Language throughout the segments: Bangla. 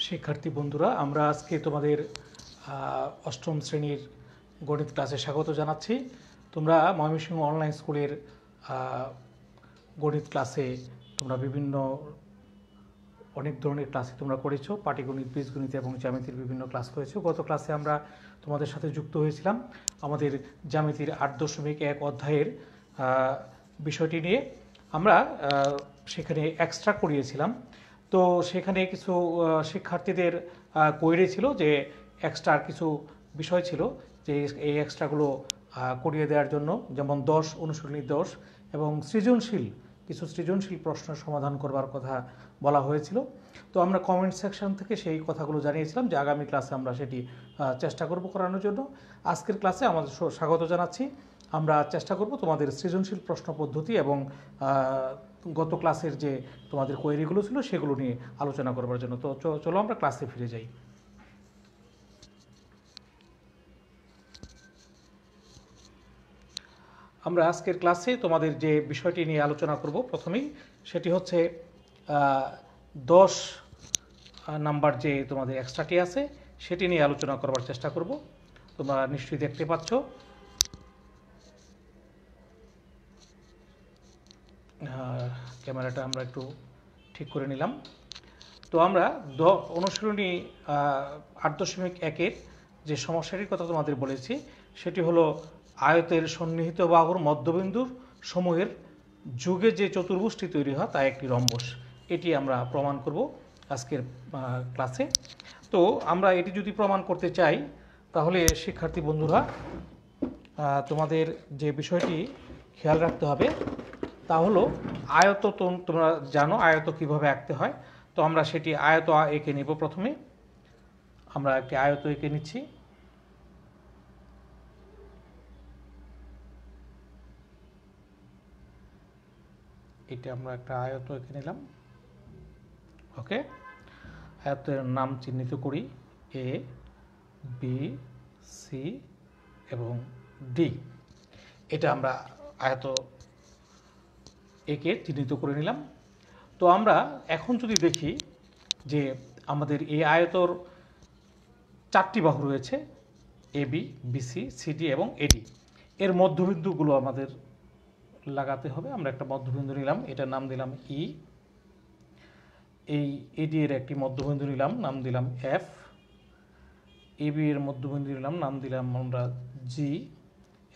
শিক্ষার্থী বন্ধুরা, আমরা আজকে তোমাদের অষ্টম শ্রেণীর গণিত ক্লাসে স্বাগত জানাচ্ছি। তোমরা ময়মনসিংহ অনলাইন স্কুলের গণিত ক্লাসে তোমরা অনেক ধরনের ক্লাসে তোমরা করেছো। পাটিগণিত, বীজগণিত এবং জ্যামিতির বিভিন্ন ক্লাস করেছো। গত ক্লাসে আমরা তোমাদের সাথে যুক্ত হয়েছিলাম আমাদের জ্যামিতির 8.1 অধ্যায়ের বিষয়টি নিয়ে। আমরা সেখানে এক্সট্রা করিয়েছিলাম। তো সেখানে কিছু শিক্ষার্থীদের কোয়েরি ছিল যে এক্সট্রার কিছু বিষয় ছিল যে এই এক্সট্রাগুলো করিয়ে দেওয়ার জন্য, যেমন 10 অনুশীলনী 10 এবং কিছু সৃজনশীল প্রশ্নের সমাধান করবার কথা বলা হয়েছিল। তো আমরা কমেন্ট সেকশন থেকে সেই কথাগুলো জানিয়েছিলাম যে আগামী ক্লাসে আমরা সেটি চেষ্টা করব করানোর জন্য। আজকের ক্লাসে আমাদের স্বাগত জানাচ্ছি। আমরা চেষ্টা করব তোমাদের সৃজনশীল প্রশ্ন পদ্ধতি এবং গত ক্লাসের যে তোমাদের কোয়েরিগুলো ছিল সেগুলো নিয়ে আলোচনা করবার জন্য। তো চলো আমরা ক্লাসে ফিরে যাই। আমরা আজকের ক্লাসে তোমাদের যে বিষয়টি নিয়ে আলোচনা করব প্রথমেই সেটি হচ্ছে 10 নাম্বার যে তোমাদের এক্সট্রাটি আছে সেটি নিয়ে আলোচনা করবার চেষ্টা করব। তোমরা নিশ্চয়ই দেখতে পাচ্ছ। ক্যামেরাটা আমরা একটু ঠিক করে নিলাম। তো আমরা অনুশীলনী 8.1-এর যে সমস্যাটির কথা তোমাদের বলেছি সেটি হলো আয়তের সন্নিহিত বাহুর মধ্যবিন্দুর সমূহের যুগে যে চতুর্ভুজটি তৈরি হয় তা একটি রম্বস। এটি আমরা প্রমাণ করব আজকের ক্লাসে। তো আমরা এটি যদি প্রমাণ করতে চাই তাহলে শিক্ষার্থী বন্ধুরা তোমাদের যে বিষয়টি খেয়াল রাখতে হবে তা হলো আয়ত। তোমরা জানো আয়ত কিভাবে আঁকতে হয়। তো আমরা সেটি আয়ত এঁকে নেব। প্রথমে আমরা একটি আয়ত এঁকে নিচ্ছি। এটা আমরা একটা আয়ত এঁকে নিলাম। ওকে, আয়তের নাম চিহ্নিত করি এ, বি, সি এবং ডি। এটা আমরা আয়ত একে চিহ্নিত করে নিলাম। তো আমরা এখন যদি দেখি যে আমাদের এই আয়তর 4টি বাহু রয়েছে, এবি, বিসি, সিডি এবং এডি। এর মধ্যবিন্দুগুলো আমাদের লাগাতে হবে। আমরা একটা মধ্যবিন্দু নিলাম, এটার নাম দিলাম ই। এই এডি এর একটি মধ্যবিন্দু নিলাম, নাম দিলাম এফ। এবি এর মধ্যবিন্দু নিলাম, নাম দিলাম আমরা জি।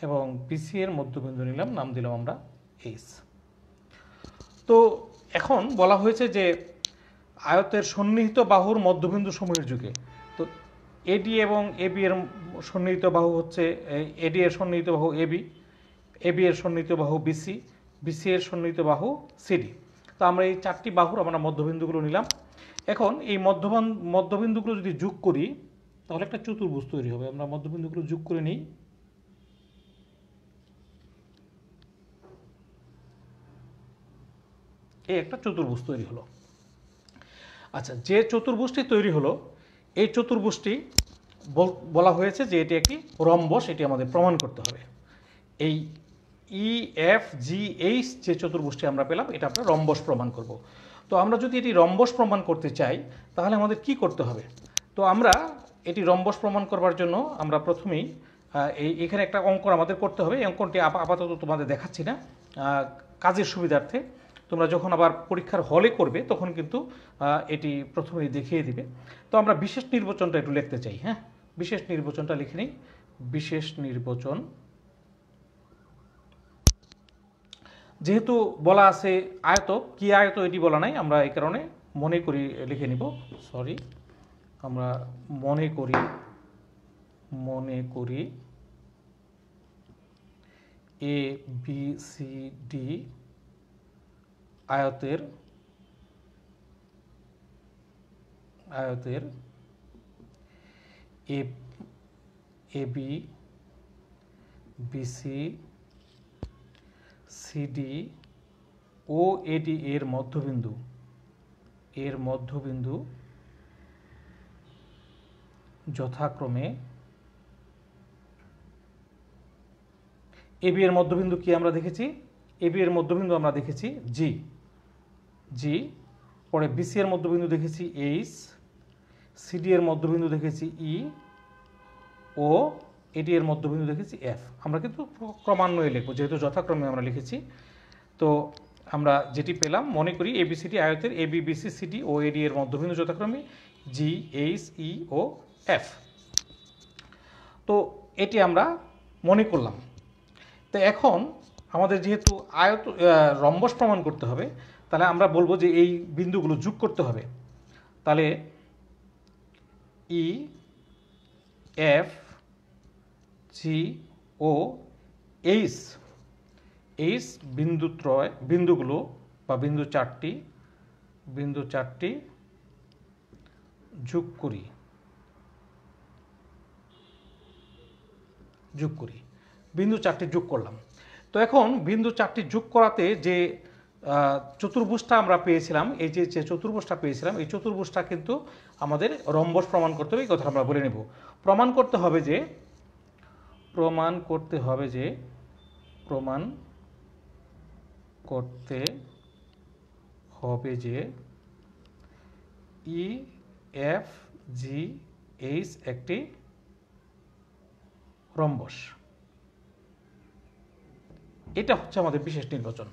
এবং বিসি এর মধ্যবিন্দু নিলাম, নাম দিলাম আমরা এইচ। তো এখন বলা হয়েছে যে আয়তের সন্নিহিত বাহুর মধ্যবিন্দু সমূহের যুগে। তো এডি এবং এবি এর সন্নিহিত বাহু হচ্ছে এডি এর সন্নিহিত বাহু এবি, এবি এর সন্নিহিত বাহু বিসি, বিসি এর সন্নিহিত বাহু সিডি। তো আমরা এই 4টি বাহুর আমরা মধ্যবিন্দুগুলো নিলাম। এখন এই মধ্যবিন্দুগুলো যদি যোগ করি তাহলে একটা চতুর্ভুজ তৈরি হবে। আমরা মধ্যবিন্দুগুলো যোগ করে নিই। এই একটা চতুর্ভুজ তৈরি হলো। আচ্ছা, যে চতুর্ভুজটি তৈরি হলো এই চতুর্ভুজটি বলা হয়েছে যে এটি একটি রম্বস। এটি আমাদের প্রমাণ করতে হবে। এই ই, এফ, জি, এইচ যে চতুর্ভুজটি আমরা পেলাম এটা আমরা রম্বস প্রমাণ করব। তো আমরা যদি এটি রম্বস প্রমাণ করতে চাই তাহলে আমাদের কি করতে হবে? তো আমরা এটি রম্বস প্রমাণ করবার জন্য আমরা প্রথমেই এখানে একটা অঙ্কন আমাদের করতে হবে। এই অঙ্কনটি আপাতত তোমাদের দেখাচ্ছি না, কাজের সুবিধার্থে। তোমরা যখন আবার পরীক্ষার হলে করবে তখন কিন্তু এটি প্রথমেই দেখিয়ে দিবে। তো আমরা বিশেষ নির্বাচনটা একটু লিখতে চাই। হ্যাঁ, বিশেষ নির্বাচনটা লিখে নিই। বিশেষ নির্বাচন, যেহেতু বলা আছে আয়ত, কি আয়ত এটি বলা নাই, আমরা এই কারণে মনে করি লিখে নিব। সরি, আমরা মনে করি এ, বি, সি, ডি আয়তের এ, বি, বিসি, সিডি ও এডি এর মধ্যবিন্দু যথাক্রমে এবি এর মধ্যবিন্দু কি আমরা দেখেছি? এবি এর মধ্যবিন্দু আমরা দেখেছি জি, পরে বিসি এর মধ্যবিন্দু দেখেছি এইচ, সিডি এর মধ্যবিন্দু দেখেছি ই, ও এডি এর মধ্যবিন্দু দেখেছি এফ। আমরা কিন্তু ক্রমান্বয়ে লিখবো, যেহেতু যথাক্রমে আমরা লিখেছি। তো আমরা যেটি পেলাম, মনে করি এবিসিডি আয়তের এবি বিসি সিডি ও এডি এর মধ্যবিন্দু যথাক্রমে জি, এইচ, ই ও এফ। তো এটি আমরা মনে করলাম। তো এখন আমাদের যেহেতু রম্বস প্রমাণ করতে হবে, তাহলে আমরা বলবো যে এই বিন্দুগুলো যোগ করতে হবে। তাহলে ই, এফ, জি ও এইচ বিন্দুগুলো বা বিন্দু চারটি যোগ করি। বিন্দু চারটি যোগ করলাম। তো এখন বিন্দু চারটি যোগ করাতে যে চতুর্ভুজটা আমরা পেয়েছিলাম, এই যে চতুর্ভুজটা পেয়েছিলাম, এই চতুর্ভুজটা কিন্তু আমাদের রম্বস প্রমাণ করতে হবে। এই কথা আমরা বলে নেব। প্রমাণ করতে হবে যে ই, এফ, জি, এইচ একটি রম্বস। এটা হচ্ছে আমাদের বিশেষ নির্বাচন।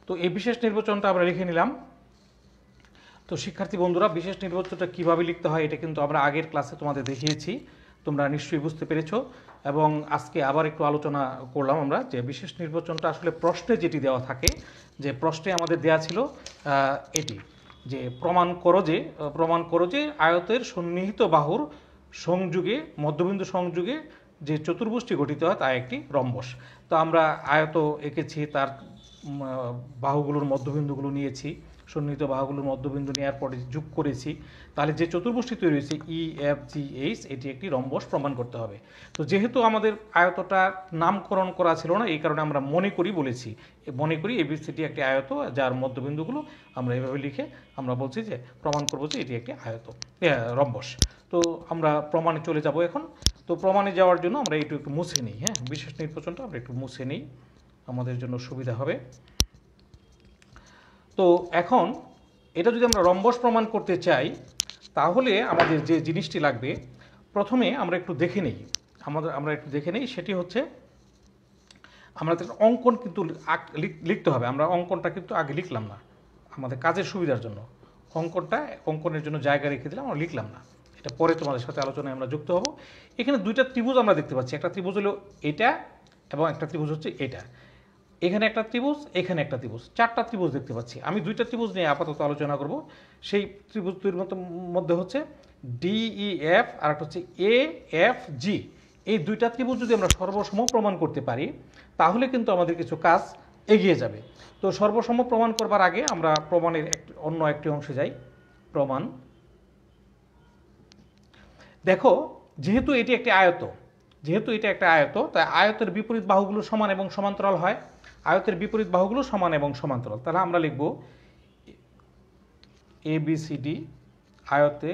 তো এই বিশেষ নির্বাচনটা আমরা লিখে নিলাম। তো শিক্ষার্থী বন্ধুরা, বিশেষ নির্বাচনটা কিভাবে লিখতে হয় এটা কিন্তু আমরা আগের ক্লাসে তোমাদের দেখিয়েছি, তোমরা নিশ্চয়ই বুঝতে পেরেছো। এবং আজকে আবার একটু আলোচনা করলাম আমরা যে বিশেষ নির্বাচনটা আসলে প্রশ্নে যেটি দেওয়া থাকে, যে প্রশ্নে আমাদের দেওয়া ছিল এটি, যে প্রমাণ করো যে আয়তের সন্নিহিত বাহুর সংযোগে, মধ্যবিন্দু সংযোগে যে চতুর্ভুজটি গঠিত হয় তা একটি রম্বস। তো আমরা আয়ত এঁকেছি, তার বাহুগুলোর মধ্যবিন্দুগুলো নিয়েছি, সন্নিহিত বাহুগুলোর মধ্যবিন্দু নেওয়ার পরে যোগ করেছি। তাহলে যে চতুর্ভুজটি তৈরি হয়েছে ই, এফ, জি, এইচ, এটি একটি রম্বস প্রমাণ করতে হবে। তো যেহেতু আমাদের আয়তটা নামকরণ করা ছিল না, এই কারণে আমরা মনে করি এবিসিডি একটি আয়ত, যার মধ্যবিন্দুগুলো আমরা এভাবে লিখে আমরা বলছি যে প্রমাণ করবো যে এটি একটি রম্বস। তো আমরা প্রমাণে চলে যাব এখন। তো প্রমাণে যাওয়ার জন্য আমরা একটু মুছে নিই। হ্যাঁ, বিশেষ নির্বাচনটা আমরা একটু মুছে নিই, আমাদের জন্য সুবিধা হবে। তো এখন এটা যদি আমরা রম্বস প্রমাণ করতে চাই, তাহলে আমাদের যে জিনিসটি লাগবে, প্রথমে আমরা একটু দেখে নিই, সেটি হচ্ছে আমাদের অঙ্কন কিন্তু লিখতে হবে। আমরা অঙ্কনটা কিন্তু আগে লিখলাম না, আমাদের কাজের সুবিধার জন্য অঙ্কনের জন্য জায়গা রেখে দিলাম, আমরা লিখলাম না। এটা পরে তোমাদের সাথে আলোচনায় আমরা যুক্ত হব। এখানে দুইটা ত্রিভুজ আমরা দেখতে পাচ্ছি, একটা ত্রিভুজ হলো এটা এবং একটা ত্রিভুজ হচ্ছে এটা। এখানে একটা ত্রিভুজ, এখানে একটা ত্রিভুজ, চারটা ত্রিভুজ দেখতে পাচ্ছি। আমি দুইটা ত্রিভুজ নিয়ে আপাতত আলোচনা করব। সেই ত্রিভুজ দুইয়ের মধ্যে হচ্ছে ডিইএফ আর একটা হচ্ছে এ এফ জি। এই দুইটা ত্রিভুজ যদি আমরা সর্বসম প্রমাণ করতে পারি, তাহলে কিন্তু আমাদের কিছু কাজ এগিয়ে যাবে। তো সর্বসম প্রমাণ করবার আগে আমরা প্রমাণের অন্য একটি অংশে যাই। প্রমাণ। দেখো, যেহেতু এটা একটা আয়ত, তাই আয়তের বিপরীত বাহুগুলো সমান এবং সমান্তরাল হয়। তাহলে আমরা লিখব এবিসিডি আয়তে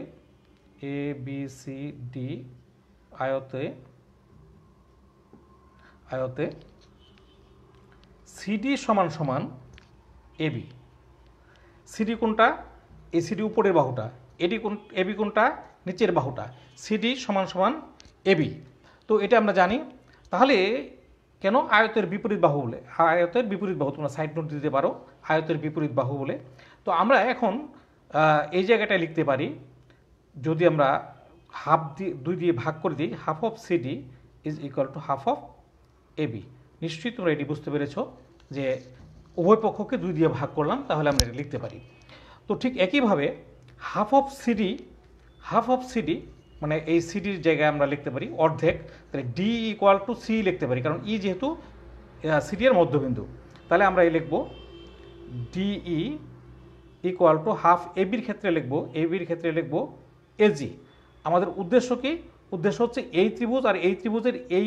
সিডি সমান সমান এবি। সিডি কোনটা? এসিডি উপরের বাহুটা, এবি কোনটা? নিচের বাহুটা। সিডি সমান সমান এবি। তো এটা আমরা জানি। তাহলে কেন আয়তের বিপরীত বাহু বলে? তোমরা সাইড নোট দিতে পারো, আয়তের বিপরীত বাহু বলে। তো আমরা এখন এই জায়গাটায় লিখতে পারি, যদি আমরা দুই দিয়ে ভাগ করে দিই, half of CD is equal to half of AB. নিশ্চয়ই তোমরা এটি বুঝতে পেরেছ যে উভয় পক্ষকে 2 দিয়ে ভাগ করলাম, তাহলে আমরা এটা লিখতে পারি। তো ঠিক একইভাবে হাফ অফ সিডি মানে এই সিডির জায়গায় আমরা লিখতে পারি অর্ধেক। তাহলে ডি ইকুয়াল টু সি লিখতে পারি, কারণ ই যেহেতু সিডি এর মধ্যবিন্দু। তাহলে আমরা এই লিখব ডিই ইকুয়াল টু হাফ। এবির ক্ষেত্রে লিখব এজি। আমাদের উদ্দেশ্য কি? উদ্দেশ্য হচ্ছে এই ত্রিভুজ আর এই ত্রিভুজের এই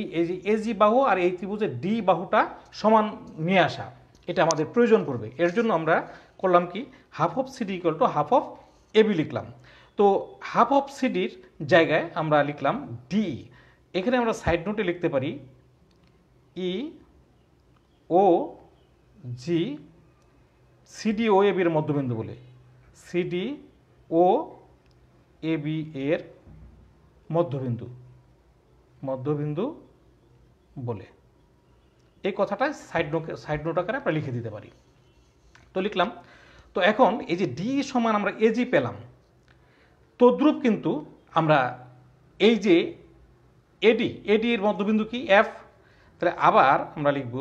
এজি বাহু আর এই ত্রিভুজের ডি বাহুটা সমান নিয়ে আসা, এটা আমাদের প্রয়োজন পড়বে। এর জন্য আমরা করলাম কি, half of CD equal to half of AB লিখলাম। তো হাফ অফ সিডির জায়গায় আমরা লিখলাম ডি। এখানে আমরা সাইড নোটে লিখতে পারি ই ও জি সিডি ও এবির মধ্যবিন্দু বলে, সিডি ও এ বি এর মধ্যবিন্দু মধ্যবিন্দু বলে। এই কথাটা সাইড নোট আকারে আমরা লিখে দিতে পারি। তো লিখলাম। তো এখন এই যে ডি সমান আমরা এজি পেলাম, তদ্রূপ কিন্তু আমরা এই যে এডি এর মধ্যবিন্দু কি এফ, তাহলে আবার আমরা লিখব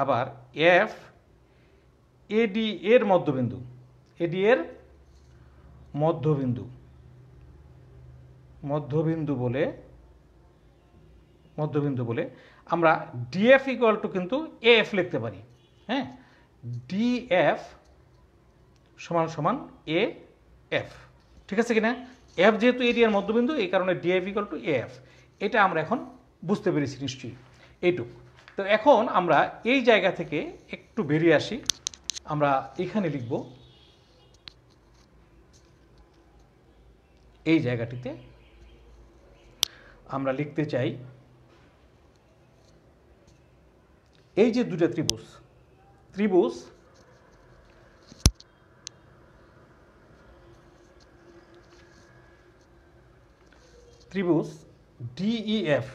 আবার এফ এডি এর মধ্যবিন্দু, এডি এর মধ্যবিন্দু বলে আমরা ডিএফ ইকুয়াল টু কিন্তু এফ লিখতে পারি। হ্যাঁ, ডিএফ সমান সমান এ এফ, ঠিক আছে কিনা? এফ যেহেতু এরিয়ার মধ্যবিন্দু, এই কারণে ডিএফ ইকুয়াল টু এফ, এটা আমরা এখন বুঝতে পেরেছি নিশ্চয়ই এইটুকু। তো এখন আমরা এই জায়গা থেকে একটু বেরিয়ে আসি, আমরা এখানে লিখব এই জায়গাটিতে আমরা লিখতে চাই এই যে দুটো ত্রিভুজ ডিইএফ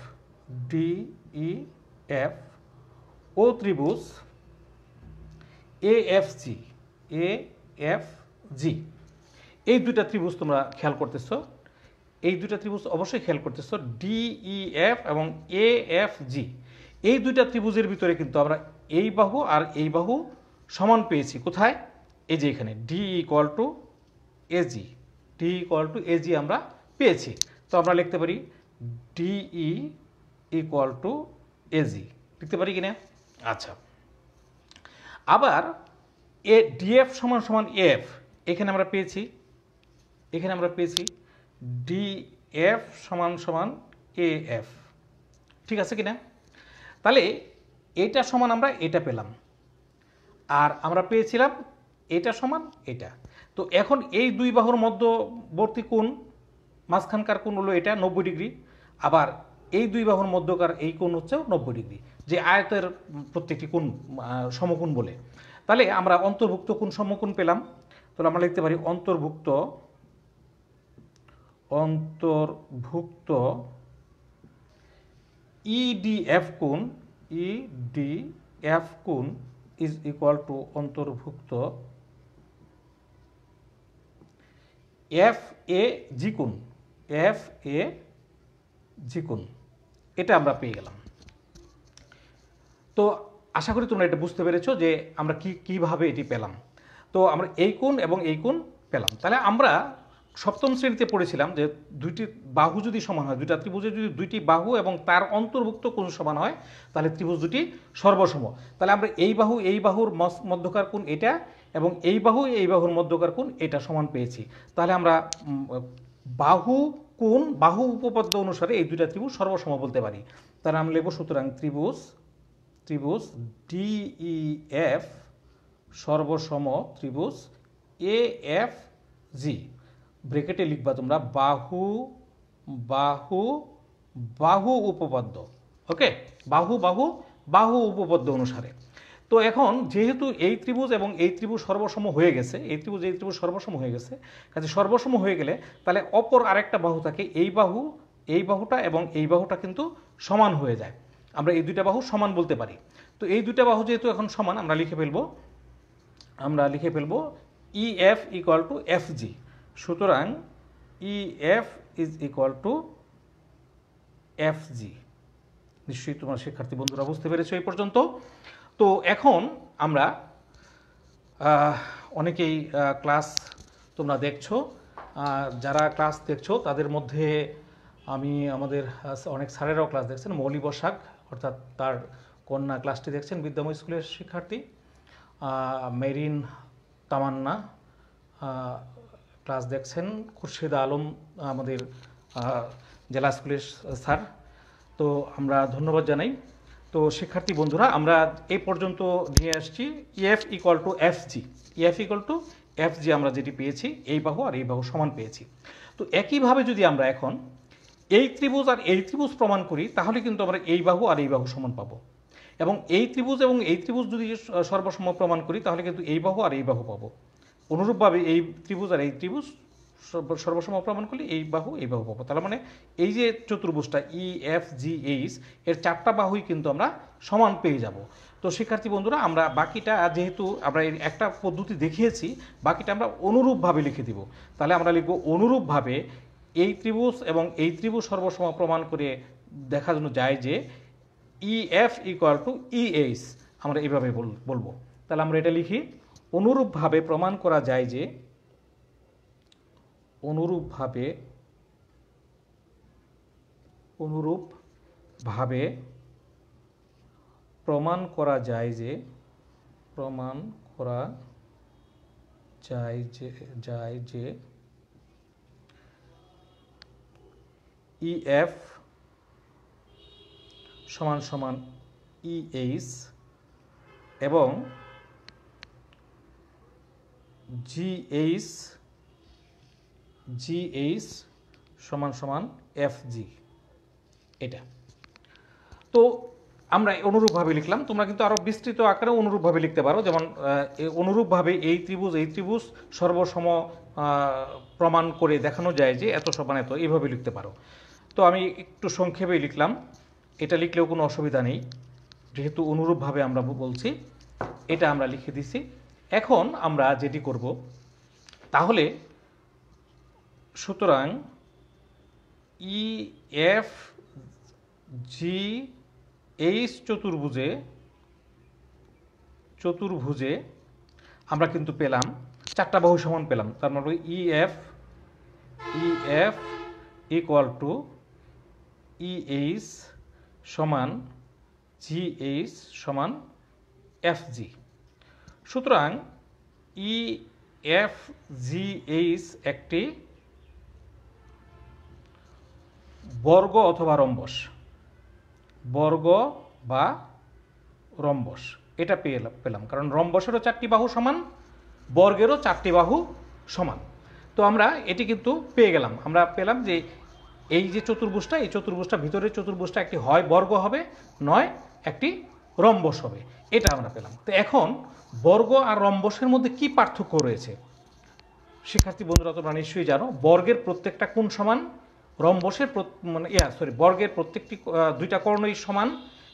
ও ত্রিভুজ এএফজি এই দুটা ত্রিভুজ তোমরা খেয়াল করতেছো, এই দুটা ত্রিভুজ অবশ্যই খেয়াল করতেছো, ডিইএফ এবং এএফজি। এই দুইটা ত্রিভুজের ভিতরে কিন্তু আমরা এই বাহু আর এই বাহু সমান পেয়েছি। কোথায়? এই যে এখানে ডি ইকুয়াল টু এজি আমরা পেয়েছি। তো আমরা লিখতে পারি ডিই ইকুয়াল টু এজি, লিখতে পারি কিনা? আচ্ছা, আবার এ ডিএফ সমান সমান এফ, এখানে আমরা পেয়েছি ডিএফ সমান সমান এএফ, ঠিক আছে কিনা? তাহলে এটা সমান আমরা এটা পেলাম, আর আমরা পেয়েছিলাম এটা সমান এটা। তো এখন এই দুই বাহুর মধ্যবর্তী কোণ, মাঝখানকার কোণ হলো এটা 90 ডিগ্রি, আবার এই দুই বাহুর মধ্যকার এই কোণ হচ্ছে 90 ডিগ্রি, যে আয়তের প্রত্যেকটি কোণ সমকোণ বলে। তাহলে আমরা অন্তর্ভুক্ত কোণ সমকোণ পেলাম। তাহলে আমরা লিখতে পারি অন্তর্ভুক্ত ইডিএফ কোণ ইজ ইকুয়াল টু অন্তর্ভুক্ত এফ এ জি কোণ, এটা আমরা পেয়ে গেলাম। তো আশা করি তোমরা এটা বুঝতে পেরেছো যে আমরা কিভাবে এটি পেলাম। তো আমরা এই কোণ এবং এই কোণ পেলাম। তাহলে আমরা সপ্তম শ্রেণীতে পড়েছিলাম যে দুইটি বাহু যদি সমান হয়, দুইটা ত্রিভুজের যদি দুইটি বাহু এবং তার অন্তর্ভুক্ত কোণ সমান হয়, তাহলে ত্রিভুজ দুটি সর্বসম। তাহলে আমরা এই বাহুর মধ্যকার কোণ এটা এবং এই বাহুর মধ্যকার কোণ এটা সমান পেয়েছি। তাহলে আমরা বাহু উপপাদ্য অনুসারে এই দুইটা ত্রিভুজ সর্বসম বলতে পারি। তাহলে আমরা লিখব সুতরাং ত্রিভুজ ডিইএফ সর্বসম ত্রিভুজ এএফজি, ব্র্যাকেটে লিখবা তোমরা বাহু উপপাদ্য। ওকে, বাহু উপপাদ্য অনুসারে। তো এখন যেহেতু এই ত্রিভুজ এবং এই ত্রিভুজ সর্বসম হয়ে গেছে, এই ত্রিভুজ সর্বসম হয়ে গেছে, কাজে সর্বসম হয়ে গেলে তাহলে অপর আরেকটা বাহু থাকে, এই বাহুটা এবং এই বাহুটা কিন্তু সমান হয়ে যায়। আমরা এই দুইটা বাহু সমান বলতে পারি। তো এই দুইটা বাহু যেহেতু এখন সমান, আমরা লিখে ফেলবো ইএফ ইকুয়াল টু এফজি। সুতরাং EF is equal two FG. নিশ্চয়ই তোমার শিক্ষার্থী বন্ধুরা বুঝতে পেরেছো এই পর্যন্ত। তো এখন আমরা অনেকেই ক্লাস তোমরা দেখছো, যারা ক্লাস দেখছো তাদের মধ্যে আমাদের অনেক স্যারেরাও ক্লাস দেখছেন। মৌলি বসাক অর্থাৎ তার কন্যা ক্লাসটি দেখছেন, বিদ্যাময় স্কুলের শিক্ষার্থী। মেরিন তামান্না ক্লাস দেখছেন, খুরশেদ আলম আমাদের জেলা স্কুলের স্যার। তো আমরা ধন্যবাদ জানাই। তো শিক্ষার্থী বন্ধুরা, আমরা এই পর্যন্ত নিয়ে আসছি ইএফ ইকুয়াল টু এফজি, আমরা যেটি পেয়েছি এই বাহু আর এই বাহু সমান পেয়েছি। তো একইভাবে যদি আমরা এখন এই ত্রিভুজ আর এই ত্রিভুজ প্রমাণ করি, তাহলে কিন্তু আমরা এই বাহু আর এই বাহু সমান পাবো, এবং এই ত্রিভুজ এবং এই ত্রিভুজ যদি সর্বসম প্রমাণ করি, তাহলে কিন্তু এই বাহু আর এই বাহু পাবো। অনুরূপভাবে এই ত্রিভুজ আর এই ত্রিভুজ সর্বসম প্রমাণ করলে এই বাহু পাবো। তার মানে এই যে চতুর্ভুজটা EFGH এর 4টা বাহুই কিন্তু আমরা সমান পেয়ে যাব। তো শিক্ষার্থী বন্ধুরা, আমরা বাকিটা যেহেতু আমরা একটা পদ্ধতি দেখিয়েছি, বাকিটা আমরা অনুরূপভাবে লিখে দিব। তাহলে আমরা লিখব অনুরূপভাবে এই ত্রিভুজ এবং এই ত্রিভুজ সর্বসম প্রমাণ করে দেখানো যায় যে EF = EH, আমরা এইভাবে বলবো। তাহলে আমরা এটা লিখি, অনুরূপভাবে প্রমাণ করা যায় যে অনুরূপভাবে প্রমাণ করা যায় যে EF = EH এবং GH = FG। এটা তো আমরা অনুরূপভাবে লিখলাম। তোমরা কিন্তু আরো বিস্তৃত আকারে অনুরূপভাবে লিখতে পারো, যেমন অনুরূপভাবে এই ত্রিভুজ সর্বসম প্রমাণ করে দেখানো যায় যে এত সমান এত, এইভাবে লিখতে পারো। তো আমি একটু সংক্ষেপে লিখলাম, এটা লিখলেও কোনো অসুবিধা নেই, যেহেতু অনুরূপভাবে আমরা বলছি। এটা আমরা লিখে দিছি। এখন আমরা যেটি করব, তাহলে সুতরাং EFGH চতুর্ভুজে আমরা কিন্তু পেলাম 4টা বাহু সমান পেলাম। তার মানে EF = EH = GH = FG। সুতরাং EFGH একটি বর্গ অথবা রম্বস, বর্গ বা রম্বস, এটা পেলাম, কারণ রম্বসেরও 4টি বাহু সমান, বর্গেরও 4টি বাহু সমান। তো আমরা এটি কিন্তু পেয়ে গেলাম। আমরা পেলাম যে এই যে চতুর্ভুজটা, এই চতুর্ভুজটা, ভিতরের চতুর্ভুজটা একটি হয় বর্গ হবে, নয় একটি রম্বস হবে, এটা আমরা পেলাম। তো এখন বর্গ আর রম্বসের মধ্যে কি পার্থক্য রয়েছে? শিক্ষার্থী বন্ধুরা, তোমরা নিশ্চয়ই জানো বর্গের প্রত্যেকটা কোণ সমান, রম্বসের বর্গের প্রত্যেকটি 2টা কর্ণই সমান,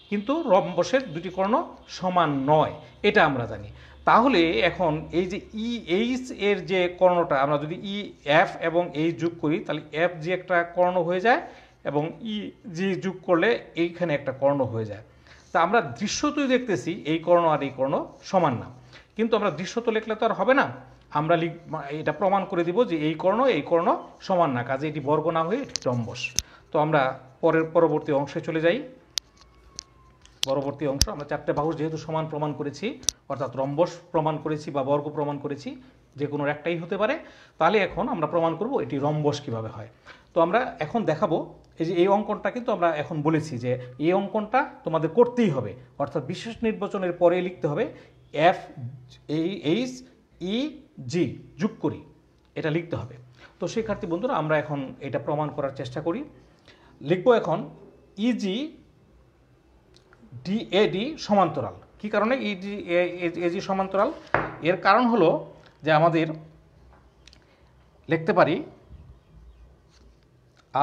কিন্তু রম্বসের 2টি কর্ণ সমান নয়, এটা আমরা জানি। তাহলে এখন এই যে EH এর যে কর্ণটা, আমরা যদি EF এবং H যোগ করি, তাহলে FG একটা কর্ণ হয়ে যায় এবং EG যোগ করলে এইখানে একটা কর্ণ হয়ে যায়। তা আমরা দৃশ্যতই দেখতেছি এই কর্ণ আর এই কর্ণ সমান না, কিন্তু আমরা দৃশ্যত লিখলে তো আর হবে না, আমরা এটা প্রমাণ করে দিব যে এই কর্ণ সমান না, কাজে এটি বর্গ না হয়ে এটি রম্বস। তো আমরা পরবর্তী অংশে চলে যাই। পরবর্তী অংশ, আমরা 4টে বাহু যেহেতু সমান প্রমাণ করেছি, অর্থাৎ রম্বস প্রমাণ করেছি বা বর্গ প্রমাণ করেছি, যে কোনো একটাই হতে পারে। তাহলে এখন আমরা প্রমাণ করব এটি রম্বস কিভাবে হয়। তো আমরা এখন দেখাবো, এই যে এই অঙ্কনটা কিন্তু আমরা এখন বলেছি যে এই অঙ্কনটা তোমাদের করতেই হবে, অর্থাৎ বিশেষ নির্বাচনের পরে লিখতে হবে FHEG যোগ করি, এটা লিখতে হবে। তো শিক্ষার্থী বন্ধুরা, আমরা এখন এটা প্রমাণ করার চেষ্টা করি। লিখবো এখন EG DAD সমান্তরাল। কি কারণে EG সমান্তরাল? এর কারণ হলো যে আমাদের লিখতে পারি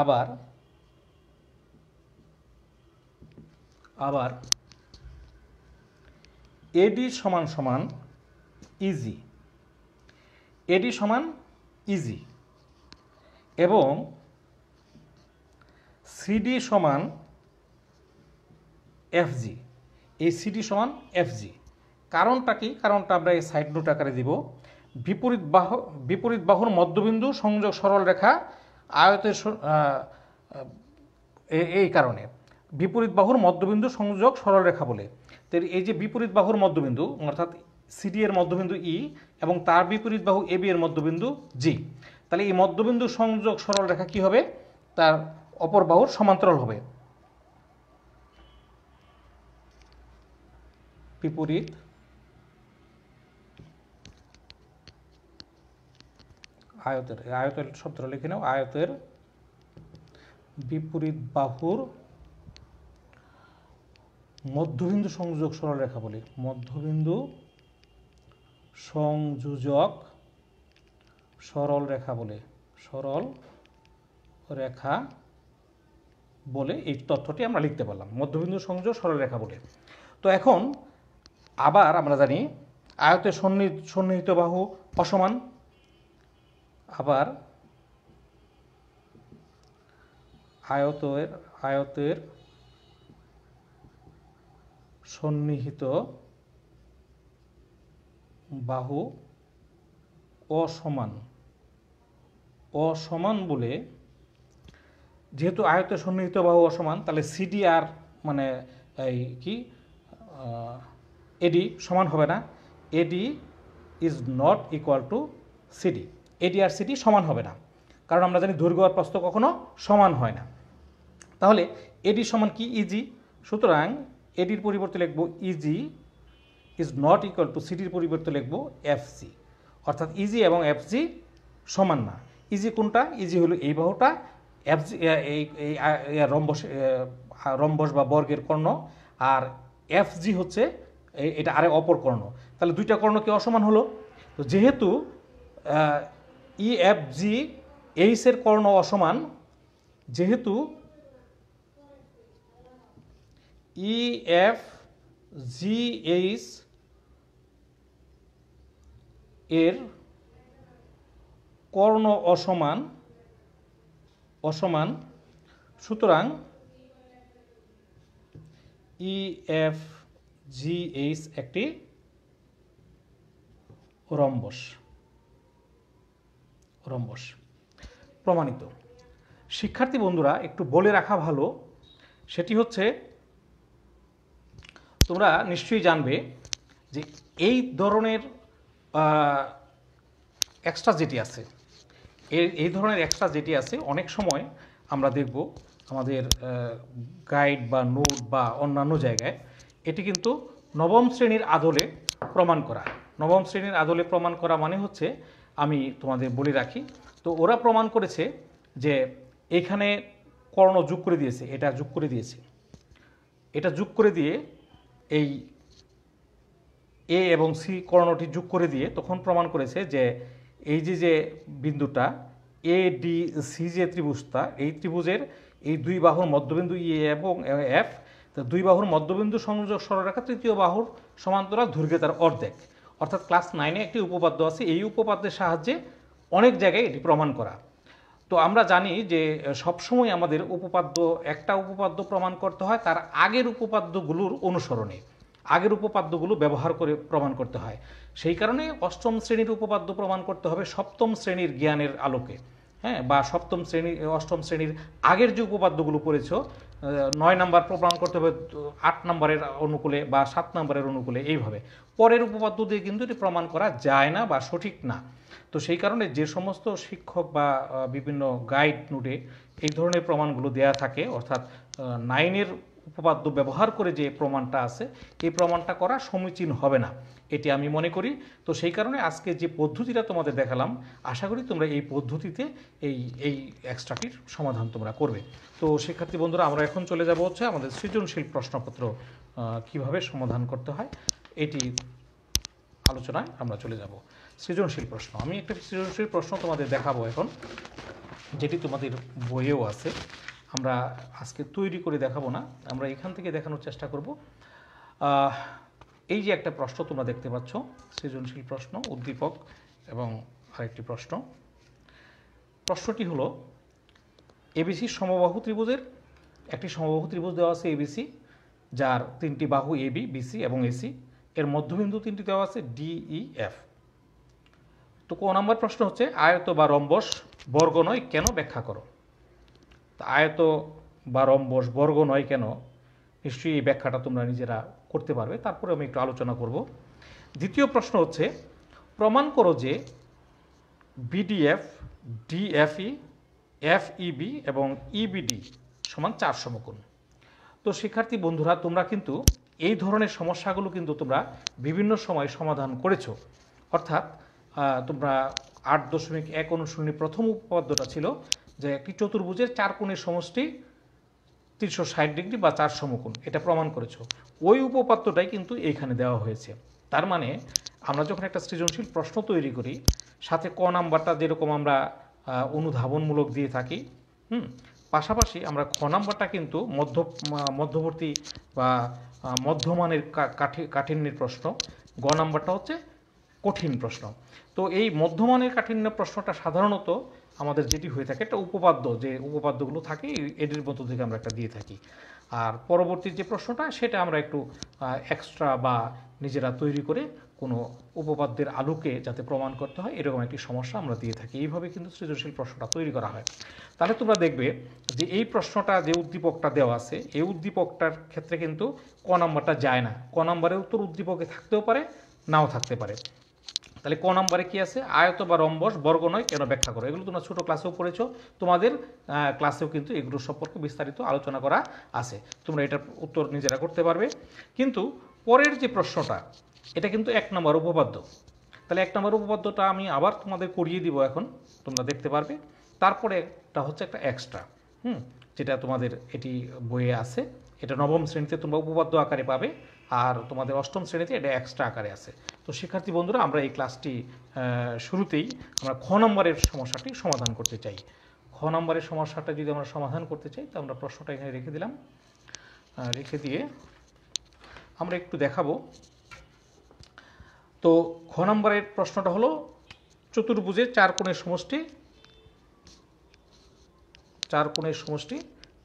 আবার AD সমান EG, AD সমান EG এবং CD সমান FG, এই CD সমান FG। কারণটা কি? কারণটা আমরা এই সাইড নোট আকারে দিব। বিপরীত বাহুর মধ্যবিন্দু সংযোগ সরল রেখা আয়তের, এই কারণে বিপরীত বাহুর মধ্যবিন্দু সংযোগ সরল রেখা বলে। তো এই যে বিপরীত বাহুর মধ্যবিন্দু, অর্থাৎ CD এর মধ্যবিন্দু E এবং তার বিপরীত বাহু AB এর মধ্যবিন্দু G, তাহলে এই মধ্যবিন্দু সংযোগ সরল রেখা কি হবে? তার অপর বাহুর সমান্তরাল হবে। বিপরীত আয়তের শব্দটা লিখে নাও, আয়তের বিপরীত বাহুর মধ্যবিন্দু সংযোগ সরল রেখা বলে, মধ্যবিন্দু সংযোজক সরল রেখা বলে, সরল রেখা বলে এই তথ্যটি আমরা লিখতে পারলাম, মধ্যবিন্দু সংযোগ সরল রেখা বলে। তো এখন আবার আমরা জানি আয়তের সন্নিহিত বাহু অসমান, আবার আয়তের সন্নিহিত বাহু অসমান বলে, যেহেতু আয়তের সন্নিহিত বাহু অসমান, তাহলে সিডি আর মানে এই কি এডি সমান হবে না। AD is not equal to CD. AD আর সিডি সমান হবে না, কারণ আমরা জানি দৈর্ঘ্য আর প্রস্থ কখনো সমান হয় না। তাহলে এডি সমান কি? ইজি। সুতরাং এডির পরিবর্তে লিখব E G is not equal to সিডির পরিবর্তে লিখব এফসি, অর্থাৎ ইজি এবং এফজি সমান না। ইজি কোনটা? ইজি হলো এই বাহুটা, এফজি এই রম্বস বা বর্গের কর্ণ, আর এফজি হচ্ছে এটা আরে অপর কর্ণ। তাহলে দুইটা কর্ণ কি অসমান হলো? তো যেহেতু ইএফজি এইচের কর্ণ অসমান, যেহেতু ইএফজিএইচ এর কর্ণ অসমান, সুতরাং ইএফজিএইচ একটি রম্বস প্রমাণিত। শিক্ষার্থী বন্ধুরা, একটু বলে রাখা ভালো, সেটি হচ্ছে তোমরা নিশ্চয়ই জানবে যে এই ধরনের এক্সট্রা যেটি আছে, এই ধরনের এক্সট্রা যেটি আছে অনেক সময় আমরা দেখব আমাদের গাইড বা নোট বা অন্যান্য জায়গায় এটি কিন্তু নবম শ্রেণীর আদলে প্রমাণ করা। নবম শ্রেণীর আদলে প্রমাণ করা মানে হচ্ছে, আমি তোমাদের বলে রাখি, তো ওরা প্রমাণ করেছে যে এখানে কর্ণ যোগ করে দিয়েছে, এটা যোগ করে দিয়েছে, এটা যোগ করে দিয়ে এই এ এবং সি কর্ণটি যোগ করে দিয়ে তখন প্রমাণ করেছে যে এই যে বিন্দুটা এ ডি সি যে ত্রিভুজটা, এই ত্রিভুজের এই দুই বাহুর মধ্যবিন্দু ই এবং এফ, দুই বাহুর মধ্যবিন্দু সংযোগ সরলরেখা তৃতীয় বাহুর সমান্তরাল দৈর্ঘ্যে তার অর্ধেক। অর্থাৎ ক্লাস 9-এ একটি উপপাদ্য আছে, এই উপপাদ্যের সাহায্যে অনেক জায়গায় এটি প্রমাণ করা। তো আমরা জানি যে সবসময় আমাদের একটা উপপাদ্য প্রমাণ করতে হয় তার আগের উপপাদ্যগুলোর অনুসরণে, আগের উপপাদ্যগুলো ব্যবহার করে প্রমাণ করতে হয়। সেই কারণে অষ্টম শ্রেণীর উপপাদ্য প্রমাণ করতে হবে সপ্তম শ্রেণীর জ্ঞানের আলোকে, হ্যাঁ, বা অষ্টম শ্রেণীর আগের যে উপপাদ্যগুলো পড়েছ 9 নাম্বার প্রমাণ করতে হবে 8 নাম্বারের অনুকূলে বা 7 নাম্বারের অনুকূলে, এইভাবে পরের উপপাদ্য দিয়ে কিন্তু এটি প্রমাণ করা যায় না বা সঠিক না। তো সেই কারণে যে সমস্ত শিক্ষক বা বিভিন্ন গাইড নোটে এই ধরনের প্রমাণগুলো দেয়া থাকে, অর্থাৎ 9-এর উপপাদ্য ব্যবহার করে যে প্রমাণটা আছে, এই প্রমাণটা করা সমীচীন হবে না, এটি আমি মনে করি। তো সেই কারণে আজকে যে পদ্ধতিটা তোমাদের দেখালাম, আশা করি তোমরা এই পদ্ধতিতে এই এক্সট্রাটির সমাধান তোমরা করবে। তো শিক্ষার্থী বন্ধুরা, আমরা এখন চলে যাব হচ্ছে আমাদের সৃজনশীল প্রশ্নপত্র কিভাবে সমাধান করতে হয়, এটি আলোচনায় আমরা চলে যাব। সৃজনশীল প্রশ্ন, আমি একটা সৃজনশীল প্রশ্ন তোমাদের দেখাবো এখন, যেটি তোমাদের বইয়েও আছে। আমরা আজকে তৈরি করে দেখাবো না, আমরা এখান থেকে দেখানোর চেষ্টা করব। এই যে একটা প্রশ্ন তোমরা দেখতে পাচ্ছ, সৃজনশীল প্রশ্ন, উদ্দীপক এবং আরেকটি প্রশ্নটি হলো এবিসি সমবাহু ত্রিভুজের একটি সমবাহু ত্রিভুজ দেওয়া আছে এবিসি, যার 3টি বাহু এবি, বিসি এবং এসি, এর মধ্যবিন্দু 3টি দেওয়া আছে ডিই এফ। তো ক নম্বর প্রশ্ন হচ্ছে আয়ত বা রম্বস বর্গ নয় কেন, ব্যাখ্যা করো। আয়ত বা রম্বস বর্গ নয় কেন, নিশ্চয়ই এই ব্যাখ্যাটা তোমরা নিজেরা করতে পারবে, তারপরে আমি একটু আলোচনা করব। দ্বিতীয় প্রশ্ন হচ্ছে প্রমাণ করো যে বিডিএফ, ডিএফই, এফইবি এবং ইবিডি সমান 4 সমকোণ। তো শিক্ষার্থী বন্ধুরা, তোমরা কিন্তু এই ধরনের সমস্যাগুলো কিন্তু তোমরা বিভিন্ন সময় সমাধান করেছো। অর্থাৎ তোমরা 8.1 অনুশীলনী প্রথম উপপাদ্যটা ছিল যে একটি চতুর্ভুজের 4 কোণের সমষ্টি 360 ডিগ্রি বা 4 সমকোণ, এটা প্রমাণ করেছো। ওই উপপাদ্যটাই কিন্তু এইখানে দেওয়া হয়েছে। তার মানে আমরা যখন একটা সৃজনশীল প্রশ্ন তৈরি করি, সাথে ক নাম্বারটা যেরকম আমরা অনুধাবনমূলক দিয়ে থাকি। পাশাপাশি আমরা খ নাম্বারটা কিন্তু মধ্যবর্তী বা মধ্যমানের কাঠিন্যের প্রশ্ন, গ নাম্বারটা হচ্ছে কঠিন প্রশ্ন। তো এই মধ্যমানের কাঠিন্য প্রশ্নটা সাধারণত আমাদের যেটি হয়ে থাকে একটা উপপাদ্য, যে উপপাদ্যগুলো থাকে এদের মধ্য থেকে আমরা একটা দিয়ে থাকি। আর পরবর্তী যে প্রশ্নটা সেটা আমরা একটু এক্সট্রা বা নিজেরা তৈরি করে কোনো উপপাদ্যের আলোকে যাতে প্রমাণ করতে হয় এরকম একটি সমস্যা আমরা দিয়ে থাকি। এইভাবে কিন্তু সৃজনশীল প্রশ্নটা তৈরি করা হয়। তাহলে তোমরা দেখবে যে এই প্রশ্নটা যে উদ্দীপকটা দেওয়া আছে এই উদ্দীপকটার ক্ষেত্রে কিন্তু ক নাম্বারটা যায় না। ক নাম্বারের উত্তর উদ্দীপকে থাকতেও পারে, নাও থাকতে পারে। তাহলে ক নাম্বারে কি আছে? আয়ত বা রম্বস বর্গ নয় কেন ব্যাখ্যা করো। এগুলো তোমরা ছোটো ক্লাসেও পড়েছো, তোমাদের ক্লাসেও কিন্তু এগুলো সম্পর্কে বিস্তারিত আলোচনা করা আছে। তোমরা এটার উত্তর নিজেরা করতে পারবে। কিন্তু পরের যে প্রশ্নটা এটা কিন্তু 1 নম্বর উপপাদ্য। তাহলে 1 নম্বর উপপাদ্যটা আমি আবার তোমাদের করিয়ে দিব, এখন তোমরা দেখতে পারবে। তারপরে এটা হচ্ছে একটা এক্সট্রা, যেটা তোমাদের এটি বইয়ে আছে। এটা নবম শ্রেণীতে তোমরা উপপাদ্য আকারে পাবে, আর তোমাদের অষ্টম শ্রেণীতে এটা এক্সট্রা আকারে আছে। তো শিক্ষার্থী বন্ধুরা, আমরা এই ক্লাসটি শুরুতেই আমরা খ নম্বরের সমস্যাটি সমাধান করতে চাই। খ নম্বরের সমস্যাটা যদি আমরা সমাধান করতে চাই তো আমরা প্রশ্নটা এখানে রেখে দিলাম। রেখে দিয়ে আমরা একটু দেখাবো। তো খ নম্বরের প্রশ্নটা হলো চতুর্ভুজের চার কোণের সমষ্টি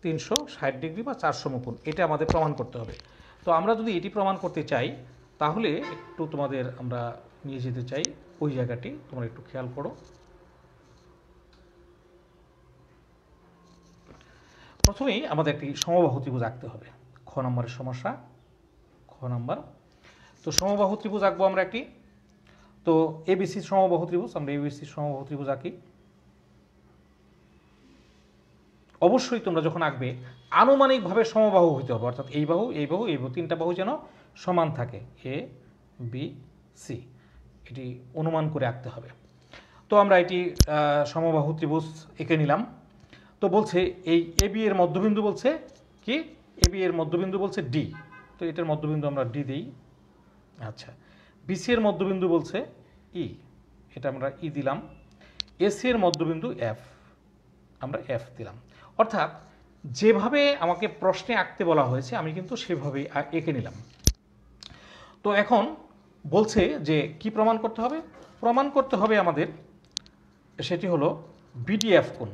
360 ডিগ্রি বা 4 সমকোণ, এটা আমাদের প্রমাণ করতে হবে। তো আমরা যদি এটি প্রমাণ করতে চাই তাহলে একটু তোমাদের আমরা নিয়ে যেতে চাই ওই জায়গাটি, তোমরা একটু খেয়াল করো। প্রথমেই আমাদের একটি সমবাহু ত্রিভুজ আঁকতে হবে। খ নম্বরের সমস্যা, খ নম্বর। তো সমবাহু ত্রিভুজ আঁকবো আমরা একটি। তো এবিসি সমবাহু ত্রিভুজ, আমরা এবিসি সমবাহু ত্রিভুজ আঁকি। অবশ্যই তোমরা যখন আঁকবে আনুমানিকভাবে সমবাহু হইতে হবে, অর্থাৎ এই বাহু এই বাহু এই বাহু, তিনটা বাহু যেন সমান থাকে, এ বি সি, এটি অনুমান করে আঁকতে হবে। তো আমরা এটি সমবাহু ত্রিভুজ এঁকে নিলাম। তো বলছে এই এ বি এর মধ্যবিন্দু বলছে কি, এ বি এর মধ্যবিন্দু বলছে ডি, তো এটার মধ্যবিন্দু আমরা ডি দিই। আচ্ছা, বিসি এর মধ্যবিন্দু বলছে ই, এটা আমরা ই দিলাম। এসি এর মধ্যবিন্দু এফ, আমরা এফ দিলাম। অর্থাৎ যেভাবে আমাকে প্রশ্নে আঁকতে বলা হয়েছে আমি কিন্তু সেভাবেই এঁকে নিলাম। তো এখন বলছে যে কি প্রমাণ করতে হবে? প্রমাণ করতে হবে আমাদের, সেটি হলো বিডিএফ কোণ,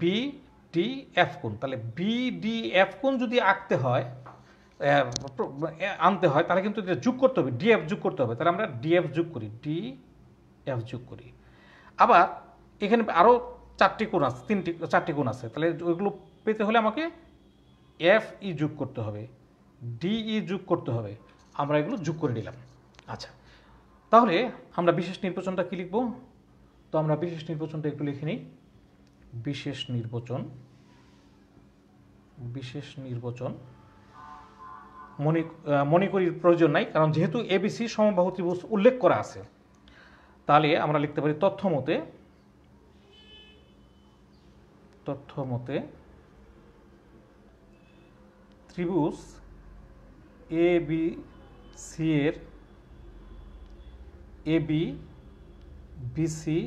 বিডিএফ কোণ। তাহলে বিডিএফ কোণ যদি আনতে হয় তাহলে কিন্তু এটা যোগ করতে হবে, ডিএফ যোগ করতে হবে। তাহলে আমরা ডিএফ যোগ করি, ডিএফ যোগ করি। আবার এখানে আরও চারটি কোণ আছে, তাহলে ওইগুলো পেতে হলে আমাকে এফ ই যোগ করতে হবে, ডিই যোগ করতে হবে। আমরা এগুলো যোগ করে নিলাম। আচ্ছা, তাহলে আমরা বিশেষ নির্বাচনটা কি লিখব? তো আমরা বিশেষ নির্বাচনটা একটু লিখে নিই। বিশেষ নির্বাচন মনে করির প্রয়োজন নাই, কারণ যেহেতু এবিসি সমবাহু ত্রিভুজ উল্লেখ করা আছে, তাহলে আমরা লিখতে পারি তথ্য মতে ত্রিভুজ এ বি সি এর A B BC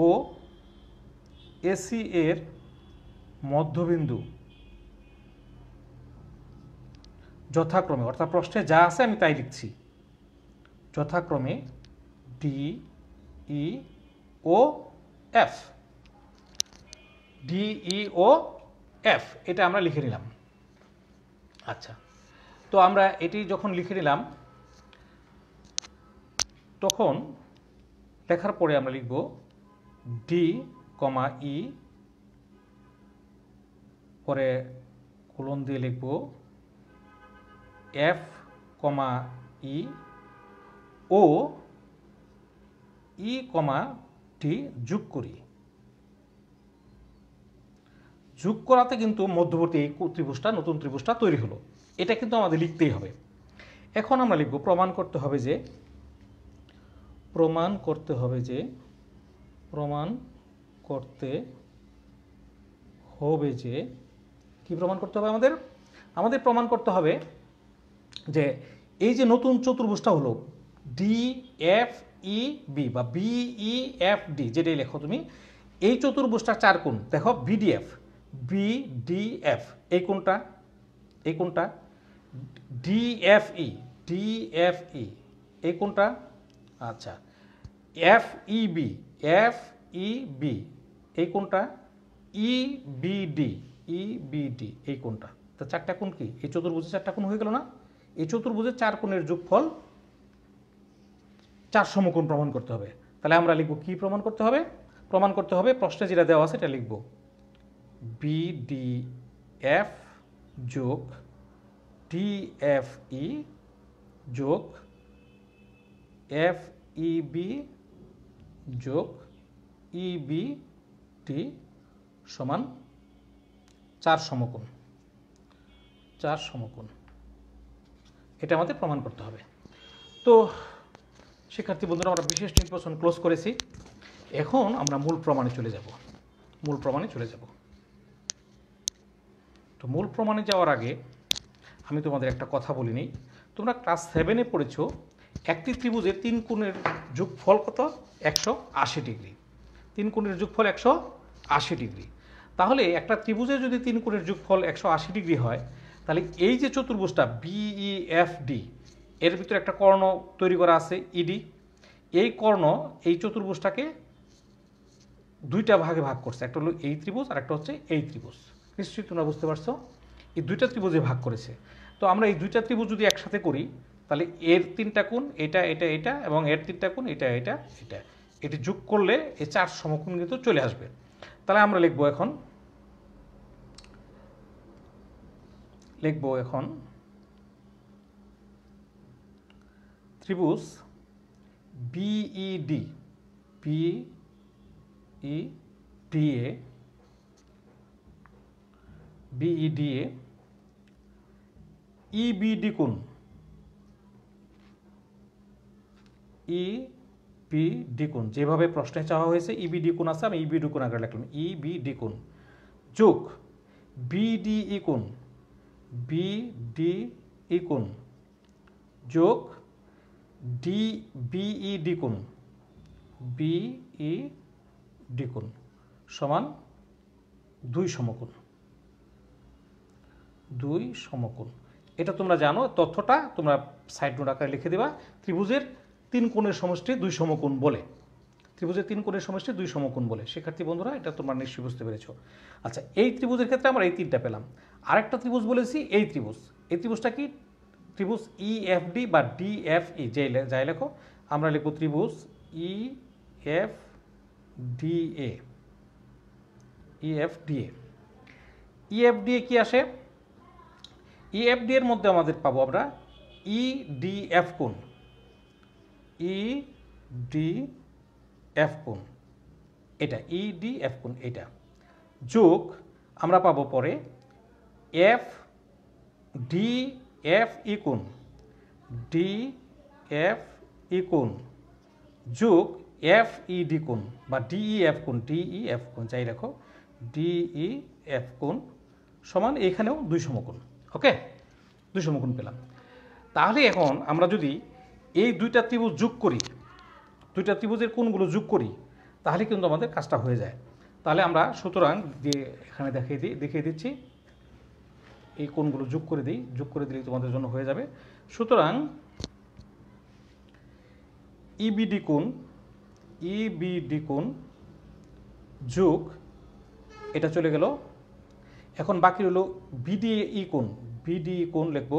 O AC এর মধ্যবিন্দু যথাক্রমে, অর্থাৎ প্রশ্নে যা আছে আমি তাই লিখছি, যথাক্রমে ডি ই ও এফ, ডিই ও এফ, এটা আমরা লিখে নিলাম। আচ্ছা, তো আমরা এটি যখন লিখে নিলাম তখন লেখার পরে আমরা লিখব ডি কমা ই, পরে কোলন দিয়ে লিখব এফ কমা ই ও ই কমা ডি যোগ করি। যোগ করাতে কিন্তু মধ্যবর্তী এই ত্রিভুজটা, নতুন ত্রিভুজটা তৈরি হলো। এটা কিন্তু আমাদের লিখতেই হবে। এখন আমরা লিখব প্রমাণ করতে হবে যে কি প্রমাণ করতে হবে আমাদের প্রমাণ করতে হবে যে এই যে নতুন চতুর্ভুজটা হলো ডি এফ ই বি বা বিই এফ ডি যেটাই লেখো তুমি, এই চতুর্ভুজটার চার কোণ দেখো বিডিএফ, বিডিএফ এই কোণটা, এই কোণটা ডিএফই, ডিএফই এই কোণটা, আচ্ছা এফইবি, এফইবি এই কোণটা, ইবিডি, ইবিডি এই কোণটা। তা চারটা কোণ কি? এই চতুর্ভুজের চারটা কোণ হয়ে গেল না? এই চতুর্ভুজের চার কোণের যোগফল চার সমকোণ প্রমাণ করতে হবে। তাহলে আমরা লিখব কি প্রমাণ করতে হবে? প্রমাণ করতে হবে প্রশ্নে যেটা দেওয়া আছে এটা লিখব বিডিএফ যোগ ডিএফই যোগ এফইবি যোগ ইবিডি সমান চার সমকোণ, চার সমকোণ। এটা আমাদের প্রমাণ করতে হবে। তো শিক্ষার্থী বন্ধুরা, আমরা বিশেষ নির্বাচন ক্লোজ করেছি। এখন আমরা মূল প্রমাণে চলে যাব, মূল প্রমাণে চলে যাব। তো মূল প্রমাণে যাওয়ার আগে আমি তোমাদের একটা কথা বলি নিই। তোমরা ক্লাস 7-এ পড়েছো একটি ত্রিভুজের তিন কোণের যোগফল কত? 180 ডিগ্রি। তিন কোণের যোগফল 180 ডিগ্রি। তাহলে একটা ত্রিভুজের যদি তিন কোণের যোগফল 180 ডিগ্রি হয়, তাহলে এই যে চতুর্ভুজটা বিইএফডি এর ভিতরে একটা কর্ণ তৈরি করা আছে ইডি, এই কর্ণ এই চতুর্ভুজটাকে দুইটা ভাগে ভাগ করছে, একটা হলো এই ত্রিভুজ আর একটা হচ্ছে এই ত্রিভুজ। নিশ্চয়ই তোমরা বুঝতে পারছো, এই দুইটা ত্রিভুজে ভাগ করেছে। তো আমরা এই দুইটা ত্রিভুজ যদি একসাথে করি, তাহলে এর তিনটা কোণ এটা এটা এটা এবং এর তিনটা কোণ এটা এটা এটা, এটি যোগ করলে এই চার সমকোণ কিন্তু চলে আসবে। তাহলে আমরা লিখব এখন ত্রিভুজ বিইডি, বিইডিএ, বিইডিএ ইবিডি কোণ, ইবিডি কোণ যেভাবে প্রশ্নে চাওয়া হয়েছে ইবিডি কোণ আছে, আমি ইবিডি কোণ আগে লিখলাম, ইবিডি কোণ যোগ বিডিই কোণ, বিডিই কোণ যোগ বিইডি কোণ, বিইডি কোণ সমান দুই সমকোণ, দুই সমকোণ। এটা তোমরা জানো, তথ্যটা তোমরা সাইড নোট আকারে লিখে দেবা। ত্রিভুজের তিন কোণের সমষ্টি দুই সমকোণ বলে, ত্রিভুজের তিন কোণের সমষ্টি দুই সমকোণ বলে। শিক্ষার্থী বন্ধুরা, এটা তোমরা নিশ্চয়ই বুঝতে পেরেছো। আচ্ছা, এই ত্রিভুজের ক্ষেত্রে আমরা এই তিনটা পেলাম। আরেকটা ত্রিভুজ বলেছি এই ত্রিভুজ, এই ত্রিভুজটা কি? ত্রিভুজ ইএফডি বা ডিএফই যাই লেখো, আমরা লিখব ত্রিভুজ ইএফডিএ, ইএফডিএ। ইএফডিএ কি আসে? ইএফডি এর মধ্যে আমাদের পাবো আমরা ইডিএফ কোণ, ইডিএফ কোণ এটা, ইডিএফ কোণ এটা যোগ আমরা পাবো পরে এফ ডিএফ ই কোণ, ডিএফ ই কোণ যোগ এফইডি কোণ বা ডিইএফ কোণ, ডিইএফ কোণ যাই রাখো, ডিইএফ কোণ সমান এখানেও দুই সমকোণ। ওকে, দুই সমকোণ পেলাম। তাহলে এখন আমরা যদি এই দুইটা ত্রিভুজ যোগ করি, দুইটা ত্রিভুজের কোণগুলো যোগ করি, তাহলে কিন্তু আমাদের কাজটা হয়ে যায়। তাহলে আমরা সুতরাং দিয়ে এখানে দেখিয়ে দিচ্ছি, এই কোণগুলো যোগ করে দিই, যোগ করে দিলেই তোমাদের জন্য হয়ে যাবে। সুতরাং ইবিডি কোণ, ইবিডি কোণ যোগ এটা চলে গেল। এখন বাকি হলো বিডিই কোণ, বিডিই কোণ লিখব,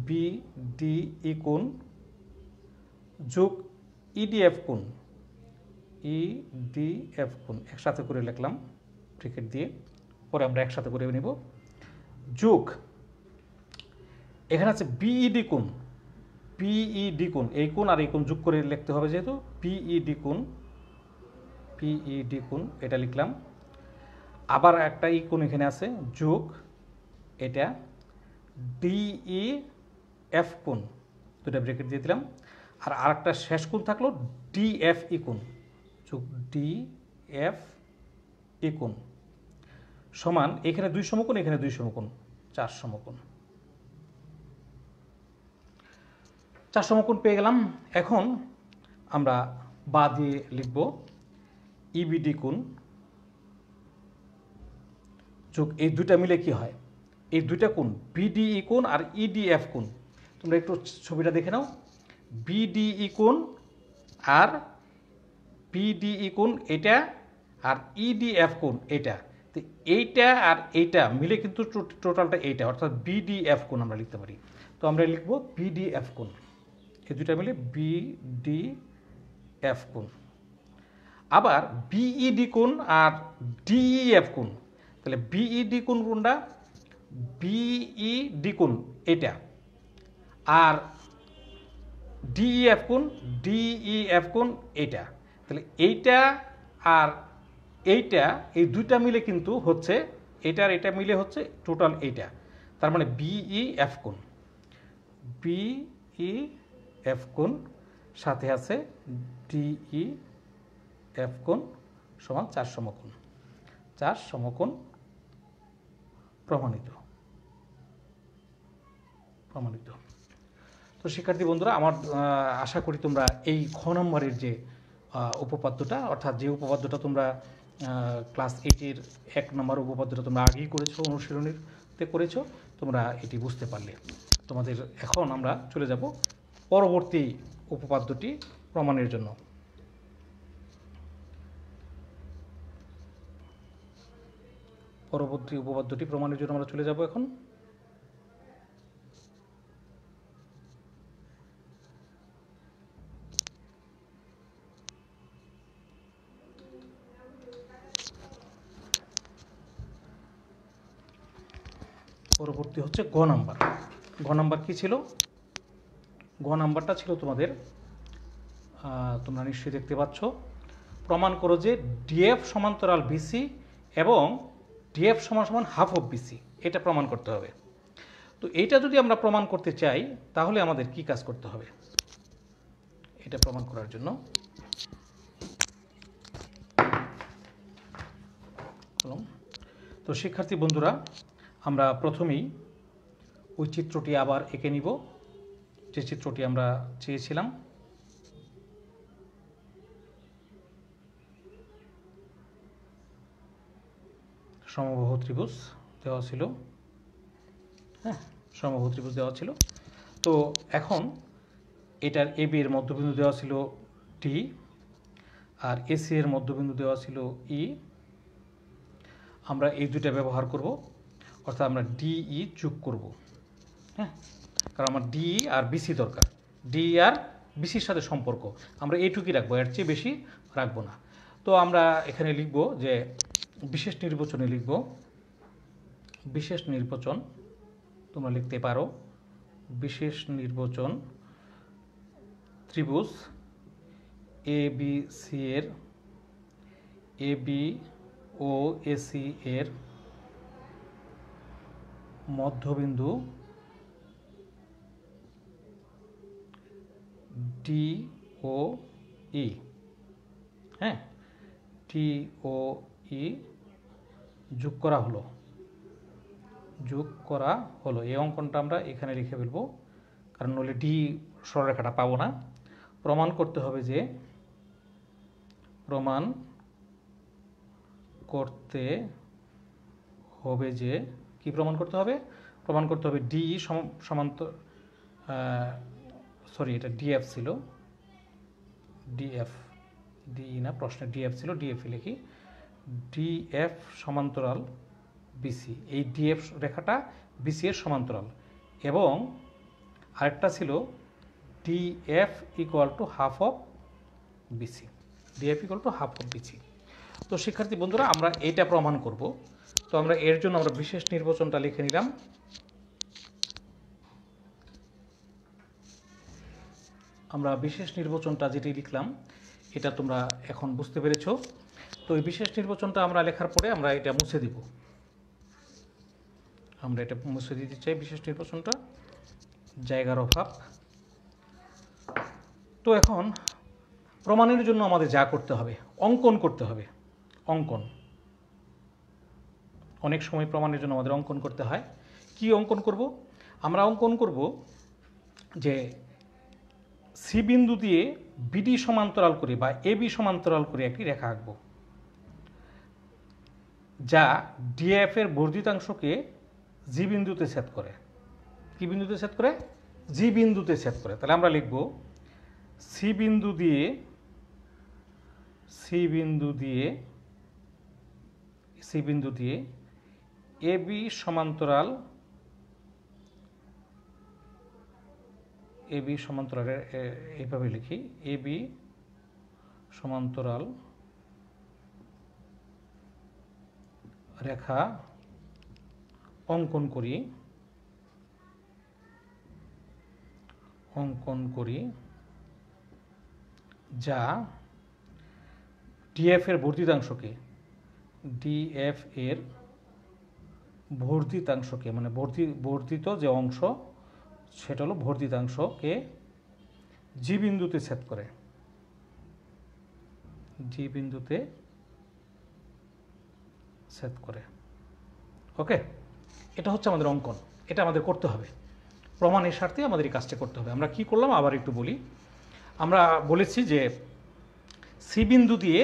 বিডিই কোণ যোগ ইডিএফ কোণ, ইডিএফ কোণ একসাথে করে লিখলাম ব্র্যাকেট দিয়ে, পরে আমরা একসাথে করে নেব যোগ এখানে আছে বিইডি কোণ, বিইডি কোণ এই কোণ আর এই কোণ যোগ করে লিখতে হবে, যেহেতু বিইডি কোণ, বিইডি কোণ এটা লিখলাম। আবার একটা ই কোণ এখানে আছে যোগ এটা ডিইএফ কোণ, দুটা ব্র্যাকেট দিয়ে দিলাম। আর আরেকটা শেষ কোণ থাকলো ডিএফ ই কোণ যোগ ডিএফ ই কোণ সমান এখানে দুই সমকোণ, এখানে দুই সমকোণ, চার সমকোণ। চার সমকোণ পেয়ে গেলাম। এখন আমরা বা দিয়ে লিখব ইবিডি কোণ যোগ এই দুইটা মিলে কি হয়, এই দুইটা কোণ বিডিই কোণ আর ইডিএফ কোণ। তোমরা একটু ছবিটা দেখে নাও, বিডিই কোণ আর পিডিই কোণ এটা, আর ইডিএফ কোণ এটা। তো এইটা আর এইটা মিলে কিন্তু টোটালটা এইটা, অর্থাৎ বিডিএফ কোণ আমরা লিখতে পারি। তো আমরা লিখব বিডিএফ কোণ, এই দুইটা মিলে বিডিএফ কোণ। আবার বিইডি কোণ আর ডিইএফ কোণ, তাহলে বিইডি কোণ কোনটা, বিইডি কোণ এটা, আর ডিইএফ কোণ ডিইএফ কোণ এটা। তাহলে এইটা আর এইটা এই দুইটা মিলে কিন্তু হচ্ছে এটা আর এটা মিলে হচ্ছে টোটাল এইটা, তার মানে বিইএফ কোণ। বিইএফ কোণ সাথে আছে ডিইএফ কোণ সমান 4 সমকোণ। 4 সমকোণ প্রমাণিত। তো শিক্ষার্থী বন্ধুরা, আমার আশা করি তোমরা এই খ নম্বরের যে উপপাদ্যটা, অর্থাৎ যে উপপাদ্যটা তোমরা ক্লাস 8-এর 1 নম্বর উপপাদ্যটা তোমরা আগেই করেছো, অনুশীলনীতে করেছো, তোমরা এটি বুঝতে পারলে। তোমাদের এখন আমরা চলে যাব পরবর্তী উপপাদ্যটি প্রমাণের জন্য। পরবর্তী উপপাদ্যটি প্রমাণের জন্য আমরা চলে যাব এখন। পরবর্তী হচ্ছে গ নাম্বার। গ নাম্বার কি ছিল? গ নাম্বারটা ছিল তোমাদের, তোমরা নিশ্চয়ই দেখতে পাচ্ছ, প্রমাণ করো যে ডিএফ সমান্তরাল বিসি এবং ডিএফ সমান সমান হাফ অফ বিসি, এটা প্রমাণ করতে হবে। তো এইটা যদি আমরা প্রমাণ করতে চাই তাহলে আমাদের কি কাজ করতে হবে? এটা প্রমাণ করার জন্য তো শিক্ষার্থী বন্ধুরা, আমরা প্রথমেই ওই চিত্রটি আবার এঁকে নিব, যে চিত্রটি আমরা চেয়েছিলাম। সমবাহু ত্রিভুজ দেওয়া ছিল, হ্যাঁ, সমবাহু ত্রিভুজ দেওয়া ছিল। তো এখন এটার এবি এর মধ্যবিন্দু দেওয়া ছিল ডি, আর এসি এর মধ্যবিন্দু দেওয়া ছিল ই। আমরা এই দুইটা ব্যবহার করব, অর্থাৎ আমরা ডিই যোগ করব, হ্যাঁ, কারণ আমার ডিই আর বিসি দরকার। ডি আর বিসির সাথে সম্পর্ক আমরা এইটুকুই রাখবো, এর চেয়ে বেশি রাখবো না। তো আমরা এখানে লিখব যে বিশেষ নির্বাচনে লিখব, বিশেষ নির্বাচন, তোমরা লিখতে পারো বিশেষ নির্বাচন ত্রিভুজ এ বি সি এর, এ বি ও এসি এর মধ্যবিন্দু ডি ও ই, হ্যাঁ, ডি ও ই যোগ করা হলো, এই অঙ্কনটা আমরা এখানে লিখে ফেলবো, কারণ নইলে ডি সরলরেখাটা পাবো না। প্রমাণ করতে হবে যে, প্রমাণ করতে হবে যে, কি প্রমাণ করতে হবে? প্রমাণ করতে হবে ডিই সমান্তর, সরি এটা ডিএফ ছিল, ডিএফ, ডিই না, প্রশ্নে ডিএফ ছিল, ডিএফ লিখি, ডিএফ সমান্তরাল বিসি, এই ডিএফ রেখাটা বিসি এর সমান্তরাল, এবং আরেকটা ছিল DF equal to half of BC, DF equal to half of BC. তো শিক্ষার্থী বন্ধুরা, আমরা এটা প্রমাণ করব। তো আমরা এর জন্য আমরা বিশেষ নির্বাচনটা লিখে নিলাম। আমরা বিশেষ নির্বাচনটা যেটি লিখলাম এটা তোমরা এখন বুঝতে পেরেছো। তো এই বিশেষ নির্বাচনটা আমরা লেখার পরে আমরা এটা মুছে দিব, আমরা এটা মুছে দিতে চাই বিশেষ নির্বাচনটা, জায়গার অভাব। তো এখন প্রমাণের জন্য আমাদের যা করতে হবে, অঙ্কন করতে হবে। অঙ্কন, অনেক সময় প্রমাণের জন্য আমাদের অঙ্কন করতে হয়। কি অঙ্কন করব? আমরা অঙ্কন করব যে সি বিন্দু দিয়ে বিডি সমান্তরাল করে বা এবি সমান্তরাল করে একটি রেখা আঁকব, যা ডিএফ এর বর্ধিতাংশকে জি বিন্দুতে ছেদ করে। কি বিন্দুতে ছেদ করে? জি বিন্দুতে ছেদ করে। তাহলে আমরা লিখব সি বিন্দু দিয়ে এবি সমান্তরাল এইভাবে লিখি, এবি সমান্তরাল রেখা অঙ্কন করি যা ডিএফ এর বর্ধিতাংশকে মানে বর্ধিত যে অংশ সেটা হলো বর্ধিতাংশকে জি বিন্দুতে ছেদ করে। ওকে, এটা হচ্ছে আমাদের অঙ্কন। এটা আমাদের করতে হবে, প্রমাণের স্বার্থে আমাদের এই কাজটা করতে হবে। আমরা কি করলাম আবার একটু বলি। আমরা বলেছি যে সি বিন্দু দিয়ে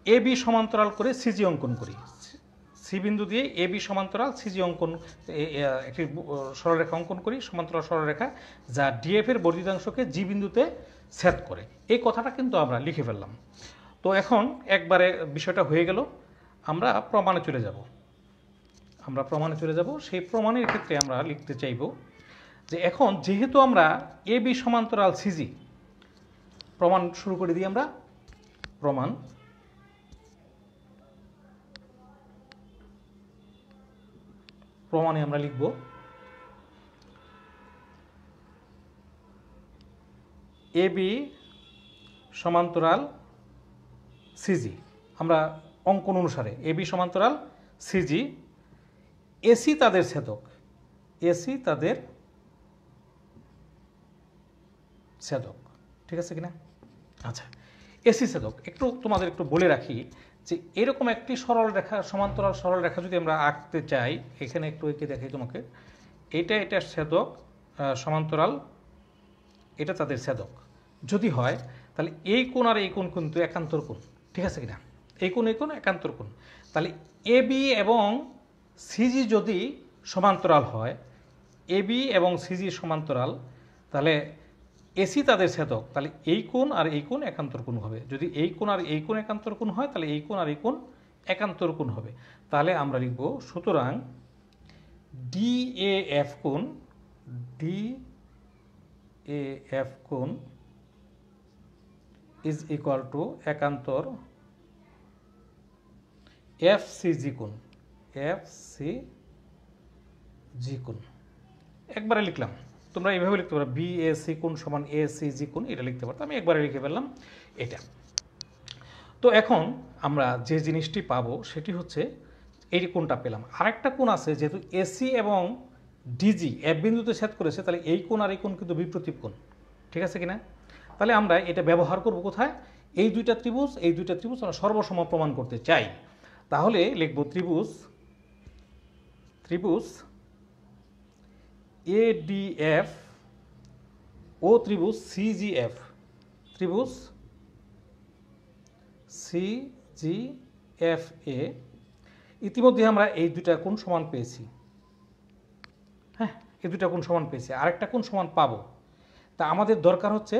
এবি সমান্তরাল করে সিজি অঙ্কন করি। সি বিন্দু দিয়ে এবি সমান্তরাল সিজি অঙ্কন, একটি সরলরেখা অঙ্কন করি, সমান্তরাল সরলরেখা, যা ডিএফ এর বর্ধিতাংশকে জি বিন্দুতে ছেদ করে। এই কথাটা কিন্তু আমরা লিখে ফেললাম। তো এখন একবারে বিষয়টা হয়ে গেল, আমরা প্রমাণে চলে যাব। সেই প্রমাণের ক্ষেত্রে আমরা লিখতে চাইব যে এখন যেহেতু আমরা এবি সমান্তরাল সিজি প্রমাণ শুরু করে দিই। আমরা প্রমাণে আমরা লিখব এবি সমান্তরাল সিজি। আমরা অঙ্কন অনুসারে এবি সমান্তরাল সিজি, এসি তাদের ছেদক, ঠিক আছে কিনা? আচ্ছা, এসি ছেদক তোমাদের একটু বলে রাখি যে এরকম একটি সমান্তরাল সরল রেখা যদি আমরা আঁকতে চাই, এখানে একটু এঁকে দেখাই তোমাকে। এটা ছেদক সমান্তরাল, এটা তাদের ছেদক যদি হয়, তাহলে এই কোণ আর এই কোণ কিন্তু একান্তর কোণ, ঠিক আছে কিনা? এই কোণ একান্তর কোণ। তাহলে এবি এবং সিজি যদি সমান্তরাল হয়, এবি এবং সিজি সমান্তরাল, তাহলে এসি তাদের ছেদক, তাহলে এই কোণ আর এই কোণ একান্তর কোণ হবে। যদি এই কোণ আর এই কোণ একান্তর কোণ হয়, তাহলে এই কোণ আর এই কোণ একান্তর কোণ হবে। তাহলে আমরা লিখব সুতরাং ডিএএফ কোণ ইজ ইকুয়াল টু একান্তর এফসিজি কোণ। একবারে লিখলাম, তোমরা এইভাবে লিখতে পারো বিএসি কোণ সমান এসিজি কোণ, এটা লিখতে পারতো। আমি একবারে লিখে ফেললাম এটা। তো এখন আমরা যে জিনিসটি পাবো সেটি হচ্ছে এই কোণটা পেলাম। আরেকটা কোণ আছে, যেহেতু এসি এবং ডিজি এক বিন্দুতে ছেদ করেছে, তাহলে এই কোণ আর এই কোণ কিন্তু বিপ্রতীপ কোণ, ঠিক আছে কিনা? তাহলে আমরা এটা ব্যবহার করব কোথায়? এই দুইটা ত্রিভুজ আমরা সর্বসম প্রমাণ করতে চাই। তাহলে লিখব ত্রিভুজ এডিএফ ও ত্রিভুজ সিজিএফ, এ ইতিমধ্যে আমরা এই দুইটা কোণ সমান পেয়েছি। হ্যাঁ, এই দুইটা কোণ সমান পেয়েছি, আরেকটা কোণ সমান পাবো। তা আমাদের দরকার হচ্ছে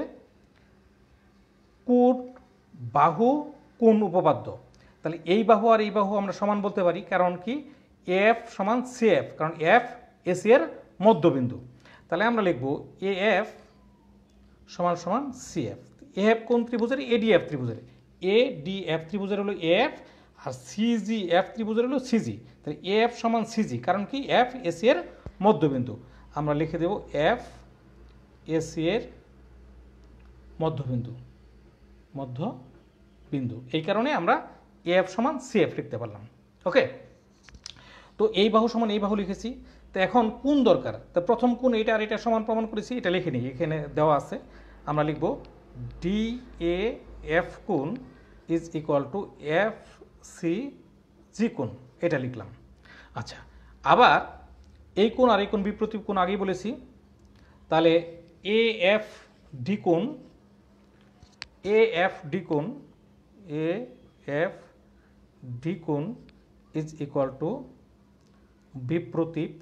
কোণ বাহু কোণ উপপাদ্য। তাহলে এই বাহু আর এই বাহু আমরা সমান বলতে পারি, কারণ কি এফ সমান সিএফ, কারণ এফ এসি এর মধ্যবিন্দু। তাহলে আমরা লিখব এএফ সমান সিএফ। এএফ কোন ত্রিভুজের? এডিএফ ত্রিভুজের। এডিএফ ত্রিভুজের হলো এফ, আর সিজিএফ ত্রিভুজের হলো সিজি। তাহলে এফ সমান সিজি, কারণ কি এফ এসি এর মধ্যবিন্দু। আমরা লিখে দেব এফ এসি এর মধ্যবিন্দু। এই কারণে আমরা এফ সমান সিএফ লিখতে পারলাম। ওকে, তো এই বাহু সমান এই বাহু লিখেছি। তো এখন কোণ দরকার, তো প্রথম কোণ এটা আর এটা সমান প্রমাণ করেছি, এটা লিখে নিই, এখানে দেওয়া আছে। আমরা লিখব ডিএএফ কোণ is equal to F C G কোণ, এটা লিখলাম। আচ্ছা, আবার এই কোণ আর এই কোণ বিপ্রতীপ কোণ আগেই বলেছি। তাহলে এএফ ডি কোণ এ এফ ডি কোণ, এ এফ ডি কোণ ইজ ইকুয়াল টু বিপ্রতীপ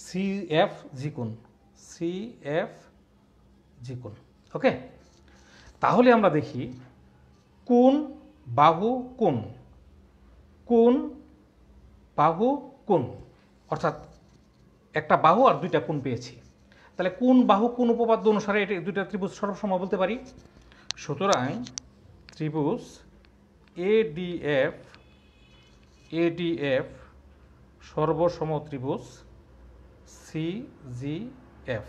সি এফ জি কোণ, সি এফ জি কোণ। ওকে, তাহলে আমরা দেখি কোণ বাহু কোণ, কোণ বাহু কোণ, অর্থাৎ একটা বাহু আর দুইটা কোণ পেয়েছি। তাহলে কোণ বাহু কোণ উপপাদ্য অনুসারে এটা দুইটা ত্রিভুজ সর্বসম বলতে পারি। সুতরাং ত্রিভুজ এডিএফ, এডিএফ সর্বসম ত্রিভুজ সিজিএফ,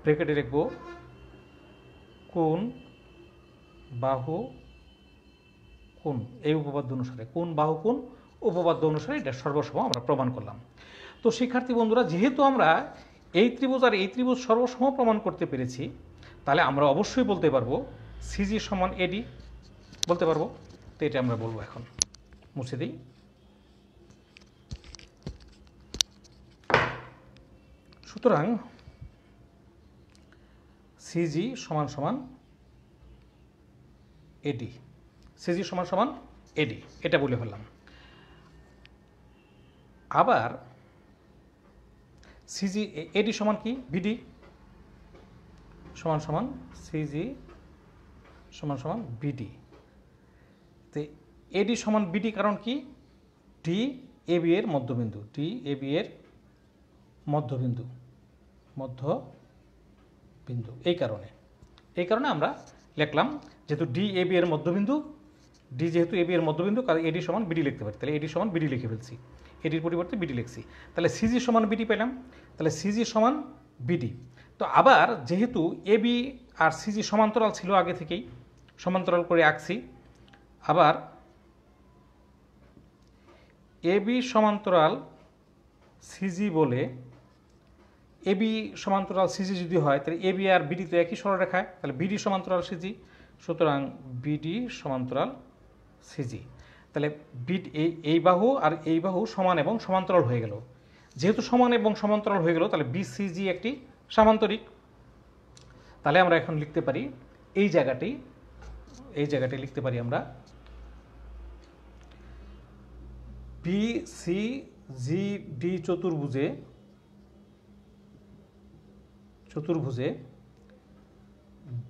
ব্র্যাকেটে লিখব কোণ বাহু কোণ, এই উপপাদ্য অনুসারে কোণ বাহু কোণ উপপাদ্য অনুসারে এটা সর্বসম আমরা প্রমাণ করলাম। তো শিক্ষার্থী বন্ধুরা, যেহেতু আমরা এই ত্রিভুজ আর এই ত্রিভুজ সর্বসম প্রমাণ করতে পেরেছি, তাহলে আমরা অবশ্যই বলতে পারবো সিজি সমান এডি বলতে পারবো। তো এটা আমরা বলবো। এখন মুছে দিই। সুতরাং সিজি সমান সমান এডি, সিজি সমান সমান এডি, এটা বলে ফেললাম। আবার সিজি এডি সমান কি, বিডি সমান সমান সিজি সমান সমান বিডি। তো এডি সমান বিডি কারণ কি, ডি এ বি এর মধ্যবিন্দু, ডি এ বি এর মধ্যবিন্দু, মধ্যবিন্দু। এই কারণে আমরা লিখলাম, যেহেতু ডি এ বি এর মধ্যবিন্দু, ডি যেহেতু এ বি এর মধ্যবিন্দু, কারণ এডি সমান বিডি লিখতে পারি। তাহলে এডি সমান বিডি লিখে ফেলছি, এডির পরিবর্তে বিডি লিখছি। তাহলে সিজি সমান বিডি পেলাম, তাহলে সিজি সমান বিডি। তো আবার যেহেতু এ বি আর সিজি সমান্তরাল ছিল, আগে থেকেই সমান্তরাল করে আঁকছি, আবার এ বি সমান্তরাল সিজি বলে, এ বি সমান্তরাল সিজি যদি হয়, তাহলে এ বি আর বিডি তো একই সরলরেখায়, তাহলে বিডি সমান্তরাল সিজি, সুতরাং বিডি সমান্তরাল সিজি। তাহলে এই বাহু আর এই বাহু সমান এবং সমান্তরাল হয়ে গেল। যেহেতু সমান এবং সমান্তরাল হয়ে গেল, তাহলে বিসিজি একটি সামান্তরিক। তাহলে আমরা এখন লিখতে পারি এই জায়গাটি লিখতে পারি আমরা বিসিজিডি চতুর্ভুজে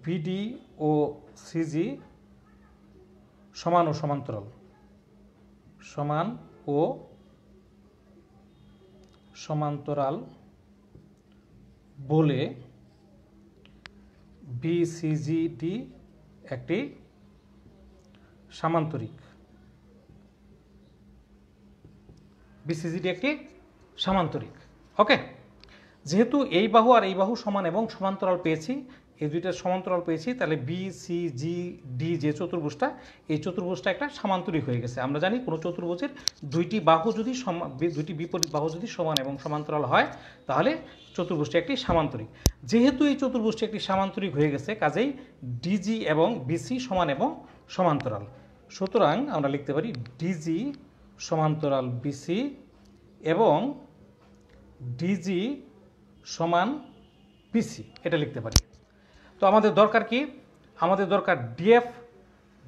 বিডি ও সিজি সমান ও সমান্তরাল, সমান ও সমান্তরাল বলে বিসিজিডি একটি সামান্তরিক, বিসিজিডি একটি সামান্তরিক। ওকে, যেহেতু এই বাহু আর এই বাহু সমান এবং সমান্তরাল পেয়েছি, এই দুইটা সমান্তরাল পেয়েছি, তাহলে বিসিজিডি যে চতুর্ভুজটা, এই চতুর্ভুজটা একটা সামান্তরিক হয়ে গেছে। আমরা জানি কোনো চতুর্ভুজের দুইটি বিপরীত বাহু যদি সমান এবং সমান্তরাল হয়, তাহলে চতুর্ভুজটি একটি সামান্তরিক। যেহেতু এই চতুর্ভুজটি একটি সামান্তরিক হয়ে গেছে, কাজেই ডিজি এবং বিসি সমান এবং সমান্তরাল। সুতরাং আমরা লিখতে পারি ডিজি সমান্তরাল বিসি এবং ডিজি সমান বিসি, এটা লিখতে পারি। তো আমাদের দরকার কি, আমাদের দরকার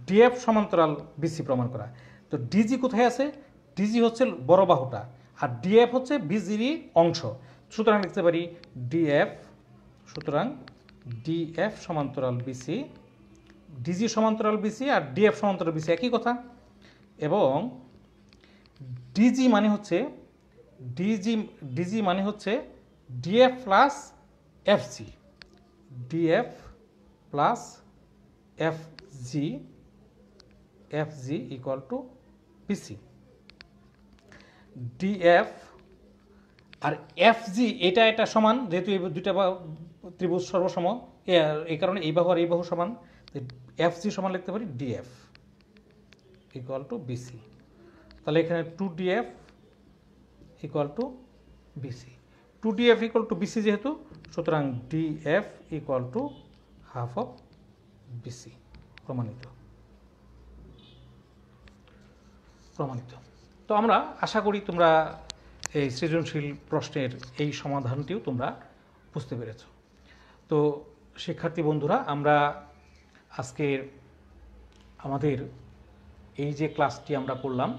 ডিএফ সমান্তরাল বিসি প্রমাণ করা। তো ডিজি কোথায় আছে, ডিজি হচ্ছে বড় বাহুটা, আর ডিএফ হচ্ছে বিজিরই অংশ। সুতরাং লিখতে পারি ডিএফ, সুতরাং ডিএফ সমান্তরাল বিসি, ডিজি সমান্তরাল বিসি আর ডিএফ সমান্তরাল বিসি একই কথা। এবং ডিজি মানে হচ্ছে DF plus FG, DF plus FG equal to BC. DF আর এফজি এটা সমান, যেহেতু এই দুইটা ত্রিভুজ সর্বসম, এই কারণে এই বাহু আর এই বাহু সমান, এফজি সমান লিখতে পারি ডিএফ ইকুয়াল টু বিসি। তাহলে এখানে 2DF equal to BC, 2DF equal to BC যেহেতু, সুতরাং DF equal to half of BC. প্রমাণিত। তো আমরা আশা করি তোমরা এই সৃজনশীল প্রশ্নের এই সমাধানটিও তোমরা বুঝতে পেরেছ। তো শিক্ষার্থী বন্ধুরা, আমরা আজকের আমাদের এই যে ক্লাসটি আমরা করলাম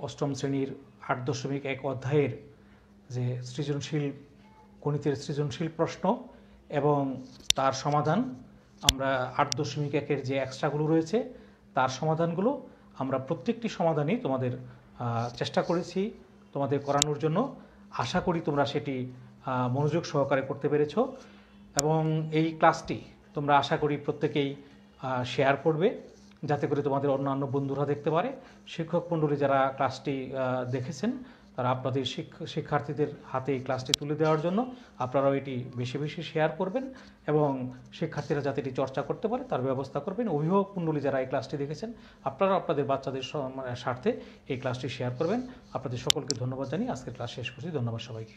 অষ্টম শ্রেণীর 8.1 অধ্যায়ের যে সৃজনশীল গণিতের সৃজনশীল প্রশ্ন এবং তার সমাধান, আমরা 8.1-এর যে এক্সট্রাগুলো রয়েছে তার সমাধানগুলো আমরা প্রত্যেকটি সমাধানই তোমাদের চেষ্টা করেছি তোমাদের করানোর জন্য। আশা করি তোমরা সেটি মনোযোগ সহকারে করতে পেরেছ এবং এই ক্লাসটি তোমরা আশা করি প্রত্যেকেই শেয়ার করবে যাতে করে তোমাদের অন্যান্য বন্ধুরা দেখতে পারে। শিক্ষক মণ্ডলী যারা ক্লাসটি দেখেছেন তারা আপনাদের শিক্ষার্থীদের হাতে এই ক্লাসটি তুলে দেওয়ার জন্য আপনারাও এটি বেশি বেশি শেয়ার করবেন এবং শিক্ষার্থীরা যাতে এটি চর্চা করতে পারে তার ব্যবস্থা করবেন। অভিভাবক মণ্ডলী যারা এই ক্লাসটি দেখেছেন আপনারা আপনাদের বাচ্চাদের স্বার্থে এই ক্লাসটি শেয়ার করবেন। আপনাদের সকলকে ধন্যবাদ জানিয়ে আজকের ক্লাস শেষ করছি। ধন্যবাদ সবাইকে।